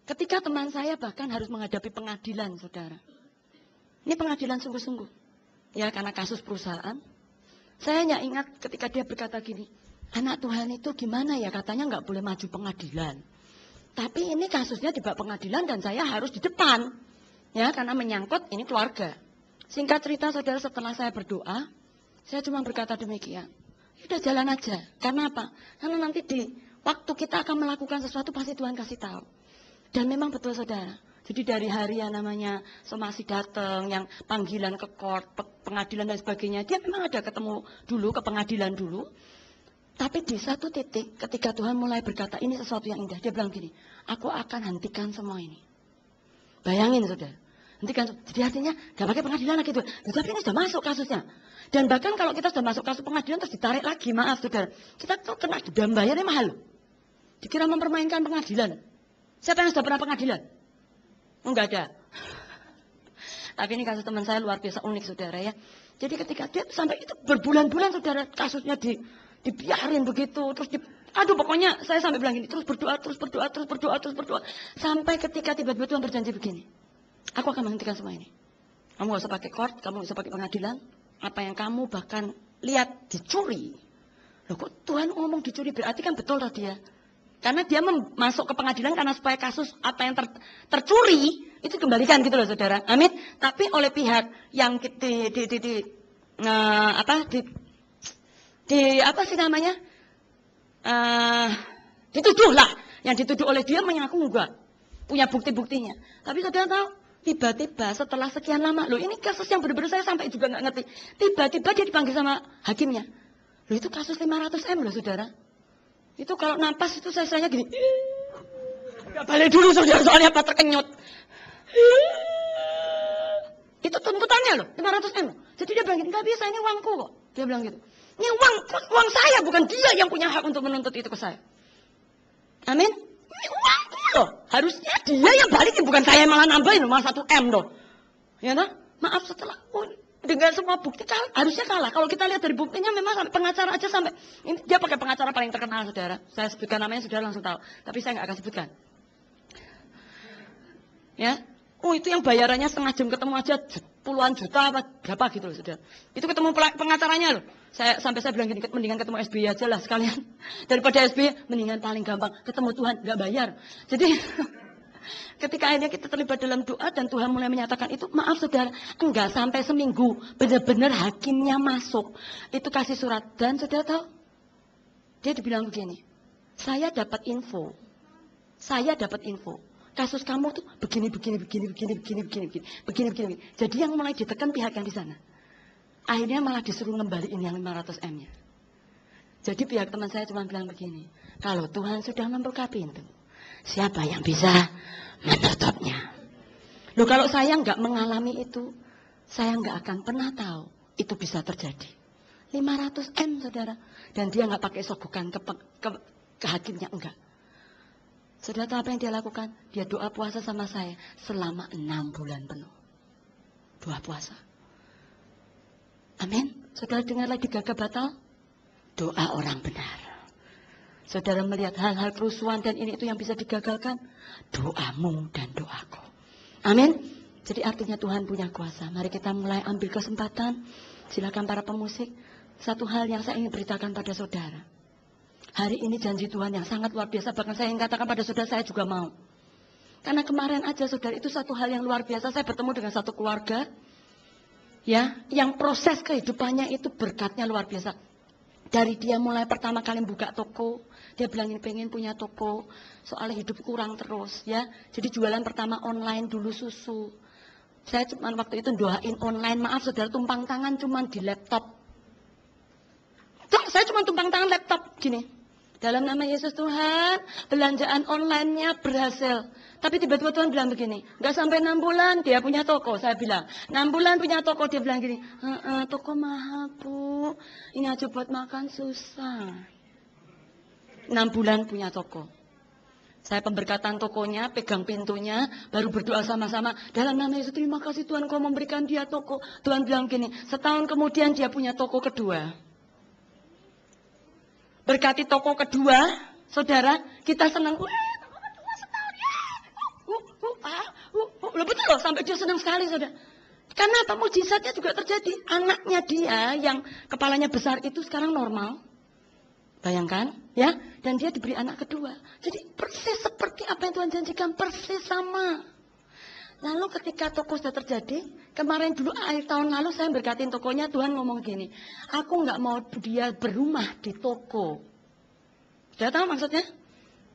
Ketika teman saya bahkan harus menghadapi pengadilan, saudara. Ini pengadilan sungguh-sungguh. Ya karena kasus perusahaan. Saya hanya ingat ketika dia berkata gini, anak Tuhan itu gimana ya, katanya nggak boleh maju pengadilan. Tapi ini kasusnya di bab pengadilan dan saya harus di depan. Ya, karena menyangkut ini keluarga. Singkat cerita saudara, setelah saya berdoa, saya cuma berkata demikian. Udah jalan aja. Karena apa? Karena nanti di waktu kita akan melakukan sesuatu pasti Tuhan kasih tahu. Dan memang betul saudara. Jadi dari hari yang namanya somasi datang, yang panggilan ke court, pengadilan dan sebagainya, dia memang ada ketemu dulu ke pengadilan dulu. Tapi di satu titik ketika Tuhan mulai berkata ini sesuatu yang indah, dia bilang gini, aku akan hentikan semua ini. Bayangin saudara, hentikan. Jadi artinya gak pakai pengadilan lagi tuh. Tapi ini sudah masuk kasusnya. Dan bahkan kalau kita sudah masuk kasus pengadilan terus ditarik lagi, maaf saudara, kita tuh kena denda bayarnya mahal. Dikira mempermainkan pengadilan. Siapa yang sudah pernah pengadilan? Enggak ada. Tapi ini kasus teman saya luar biasa unik saudara ya. Jadi ketika dia sampai itu berbulan-bulan saudara kasusnya dibiarin begitu, terus aduh pokoknya saya sampai bilang gini, terus berdoa sampai ketika tiba-tiba Tuhan berjanji begini, aku akan menghentikan semua ini. Kamu gak usah pakai court, kamu gak usah pakai pengadilan, apa yang kamu bahkan lihat dicuri. Loh kok Tuhan ngomong dicuri, berarti kan betul tadi ya. Karena dia masuk ke pengadilan karena supaya kasus apa yang tercuri itu kembalikan gitu loh saudara. Amin. Tapi oleh pihak yang apa sih namanya, dituduh lah, yang dituduh oleh dia mengaku enggak punya bukti-buktinya. Tapi saudara tahu, tiba-tiba setelah sekian lama, loh ini kasus yang benar-benar saya sampai juga nggak ngerti, tiba-tiba dia dipanggil sama hakimnya. Loh itu kasus 500 M loh saudara. Itu kalau nampas itu saya gini, nggak balik dulu saudara, soalnya apa terkenyut. Itu tuntutannya loh, 500 M. Jadi dia bilang gini, nggak bisa, ini uangku kok. Dia bilang gitu. Ini uang saya, bukan dia yang punya hak untuk menuntut itu ke saya. Amin. Ini uangku loh. Harusnya dia yang balikin, bukan saya yang malah nambahin malah 1 M loh. Ya nah? Maaf setelah dengan semua bukti harusnya kalah. Kalau kita lihat dari buktinya memang sampai pengacara aja sampai ini, dia pakai pengacara paling terkenal saudara. Saya sebutkan namanya saudara langsung tahu. Tapi saya nggak akan sebutkan. Ya. Itu yang bayarannya setengah jam ketemu aja puluhan juta apa berapa gitu loh saudara. Itu ketemu pengacaranya loh. Saya bilang gini, mendingan ketemu SBY aja lah sekalian. Daripada SBY, mendingan paling gampang ketemu Tuhan, nggak bayar. Jadi ketika akhirnya kita terlibat dalam doa dan Tuhan mulai menyatakan itu, maaf saudara, enggak sampai seminggu, benar-benar hakimnya masuk. Itu kasih surat dan saudara tahu, dia dibilang begini, saya dapat info. Kasus kamu tuh begini. Jadi yang mulai ditekan pihak yang di sana. Akhirnya malah disuruh ngembaliin yang 500 M-nya. Jadi pihak teman saya cuma bilang begini, kalau Tuhan sudah membuka pintu, siapa yang bisa menutupnya? Loh kalau saya nggak mengalami itu, saya nggak akan pernah tahu itu bisa terjadi. 500 M saudara. Dan dia nggak pakai sogokan ke hakimnya, enggak. Saudara tahu apa yang dia lakukan? Dia doa puasa sama saya selama 6 bulan penuh. Doa puasa. Amin. Saudara dengar lagi gagah batal? Doa orang benar. Saudara melihat hal-hal kerusuhan dan ini itu yang bisa digagalkan? Doamu dan doaku. Amin. Jadi artinya Tuhan punya kuasa. Mari kita mulai ambil kesempatan. Silakan para pemusik. Satu hal yang saya ingin beritakan pada saudara. Hari ini janji Tuhan yang sangat luar biasa. Bahkan saya ingin katakan pada saudara, saya juga mau. Karena kemarin aja saudara, itu satu hal yang luar biasa. Saya bertemu dengan satu keluarga. Ya, yang proses kehidupannya itu berkatnya luar biasa. Dari dia mulai pertama kali buka toko, dia bilang ini pengen punya toko, soalnya hidup kurang terus ya. Jadi jualan pertama online dulu susu. Saya cuma waktu itu doain online, maaf saudara, tumpang tangan cuma di laptop. Saya cuma tumpang tangan laptop gini. Dalam nama Yesus Tuhan, belanjaan online-nya berhasil. Tapi tiba-tiba Tuhan bilang begini, nggak sampai 6 bulan dia punya toko. Saya bilang, 6 bulan punya toko. Dia bilang gini, toko mahal bu, ini aja buat makan susah. 6 bulan punya toko. Saya pemberkatan tokonya, pegang pintunya, baru berdoa sama-sama. Dalam nama Yesus, terima kasih Tuhan kau memberikan dia toko. Tuhan bilang gini, setahun kemudian dia punya toko kedua. Berkati toko kedua, saudara, kita senang. Toko kedua setahun ya. Loh betul loh, sampai dia senang sekali, saudara. Karena apa? Mujizatnya juga terjadi. Anaknya dia yang kepalanya besar itu sekarang normal. Bayangkan, ya. Dan dia diberi anak kedua. Jadi persis seperti apa yang Tuhan janjikan, persis sama. Lalu ketika toko sudah terjadi, kemarin dulu akhir tahun lalu saya berkatin tokonya, Tuhan ngomong gini, aku nggak mau dia berumah di toko. Sudah tahu maksudnya?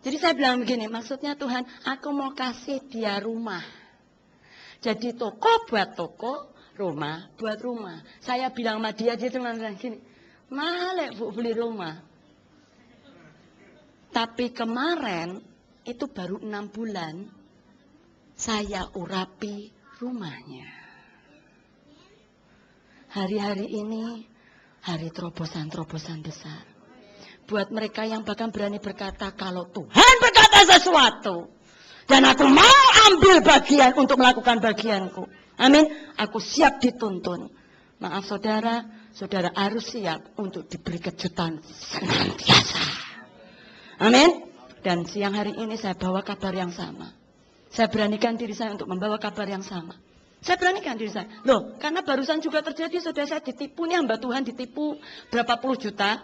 Jadi saya bilang begini, maksudnya Tuhan, aku mau kasih dia rumah. Jadi toko buat toko, rumah buat rumah. Saya bilang sama dia cuma bilang gini, mahal ya Bu beli rumah. Tapi kemarin, itu baru 6 bulan, saya urapi rumahnya. Hari-hari ini, hari terobosan-terobosan besar. Buat mereka yang bahkan berani berkata, kalau Tuhan berkata sesuatu, dan aku mau ambil bagian untuk melakukan bagianku. Amin. Aku siap dituntun. Maaf saudara, saudara harus siap untuk diberi kejutan senantiasa. Amin. Dan siang hari ini saya bawa kabar yang sama. Saya beranikan diri saya untuk membawa kabar yang sama. Saya beranikan diri saya. Loh, karena barusan juga terjadi, saudara saya ditipu. Nih hamba Tuhan ditipu berapa puluh juta.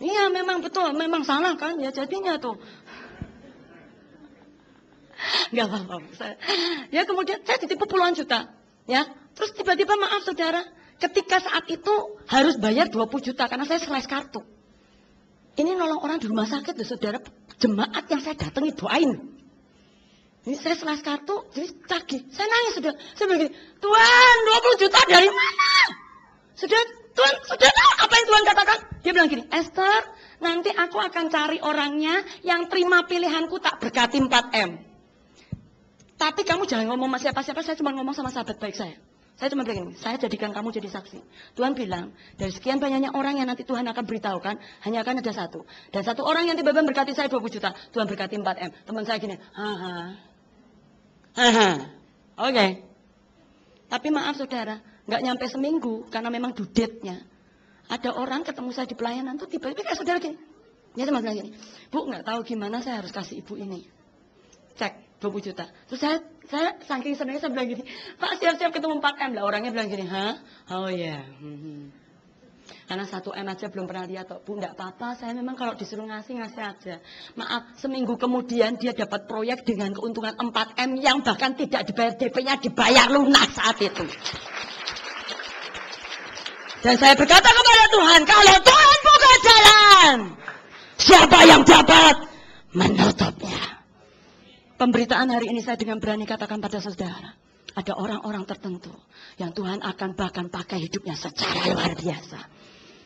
Iya memang betul, memang salah kan. Ya jadinya tuh. Gak apa-apa. Ya kemudian saya ditipu puluhan juta. Ya, terus tiba-tiba maaf saudara. Ketika saat itu harus bayar 20 juta karena saya slice kartu. Ini nolong orang di rumah sakit loh saudara. Jemaat yang saya datangi doain. Ini saya slice kartu, jadi tagih. Saya nangis sudah. Saya bilang gini, Tuhan 20 juta dari mana? Sudah, Tuhan, sudah tahu apa yang Tuhan katakan? Dia bilang gini, Esther, nanti aku akan cari orangnya yang terima pilihanku tak berkati 4M. Tapi kamu jangan ngomong sama siapa-siapa, saya cuma ngomong sama sahabat baik saya. Saya cuma bilang gini, saya jadikan kamu jadi saksi. Tuhan bilang, dari sekian banyaknya orang yang nanti Tuhan akan beritahukan, hanya akan ada satu. Dan satu orang yang tiba-tiba berkati saya 20 juta, Tuhan berkati 4M. Teman saya gini, Oke. Tapi maaf saudara, nggak nyampe seminggu karena memang due date-nya. Ada orang ketemu saya di pelayanan tuh tiba-tiba kayak saudara gini. Dia cuma bilang gini, Bu nggak tahu gimana saya harus kasih ibu ini. Cek 20 juta. Terus saya saking senangnya saya bilang gini, Pak siap-siap ketemu 4M lah. Orangnya bilang gini, oh ya. Karena 1M aja belum pernah lihat kok. Bu, enggak apa-apa, saya memang kalau disuruh ngasih aja. Maaf, seminggu kemudian dia dapat proyek dengan keuntungan 4M yang bahkan tidak dibayar DP-nya, dibayar lunas saat itu. Dan saya berkata kepada Tuhan, kalau Tuhan buka jalan, siapa yang dapat menutupnya? Pemberitaan hari ini saya dengan berani katakan pada saudara, ada orang-orang tertentu yang Tuhan akan bahkan pakai hidupnya secara luar biasa.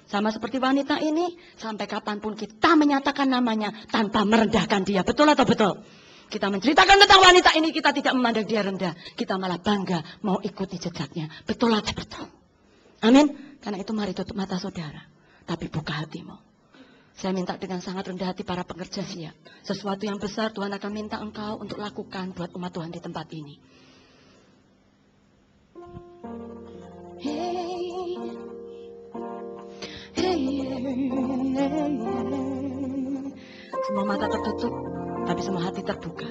Sama seperti wanita ini, sampai kapanpun kita menyatakan namanya tanpa merendahkan dia. Betul atau betul? Kita menceritakan tentang wanita ini, kita tidak memandang dia rendah. Kita malah bangga mau ikuti jejaknya. Betul atau betul? Amin. Karena itu mari tutup mata saudara, tapi buka hatimu. Saya minta dengan sangat rendah hati para pekerja siap. Sesuatu yang besar Tuhan akan minta engkau untuk lakukan buat umat Tuhan di tempat ini. Semua mata tertutup, tapi semua hati terbuka.